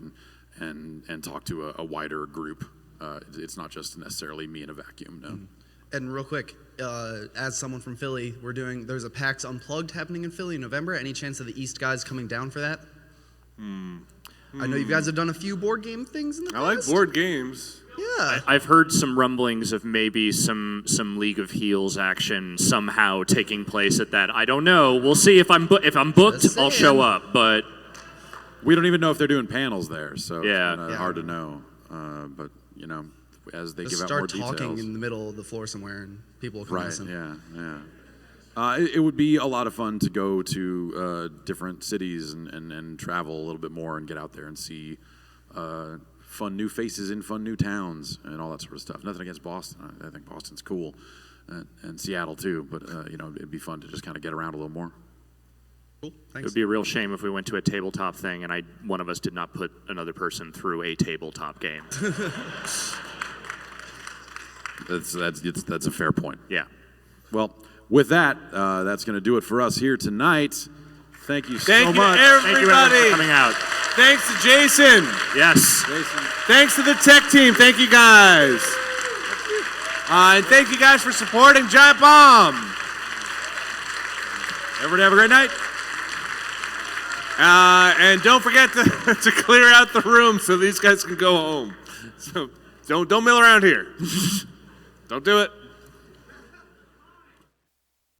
S1: and talk to a wider group. It's not just necessarily me in a vacuum, no.
S14: And real quick, as someone from Philly, there's a PAX Unplugged happening in Philly in November. Any chance of the East guys coming down for that? I know you guys have done a few board game things in the past.
S3: I like board games.
S14: Yeah.
S2: I've heard some rumblings of maybe some League of Heels action somehow taking place at that. I don't know. We'll see if I'm booked. I'll show up. But
S1: we don't even know if they're doing panels there, so
S2: yeah,
S1: it's hard to know. But as they
S14: Just
S1: give out more
S14: start talking
S1: details.
S14: in the middle of the floor somewhere, and people will come listen.
S1: Yeah. It would be a lot of fun to go to different cities and travel a little bit more and get out there and see fun new faces in fun new towns and all that sort of stuff. Nothing against Boston. I think Boston's cool, and Seattle too. But it'd be fun to just kind of get around a little more.
S14: Cool.
S2: It would be a real shame if we went to a tabletop thing and one of us did not put another person through a tabletop game.
S1: That's a fair point.
S2: Yeah.
S1: Well, with that, that's going to do it for us here tonight. Thank you so
S3: Thank you
S1: much.
S3: to everybody.
S2: Thank you everyone for coming out.
S3: Thanks to Jason.
S2: Yes.
S1: Jason.
S3: Thanks to the tech team. Thank you guys. And thank you guys for supporting Giant Bomb.
S1: Everybody have a great night.
S3: And don't forget to clear out the room so these guys can go home. So don't mill around here. Don't do it.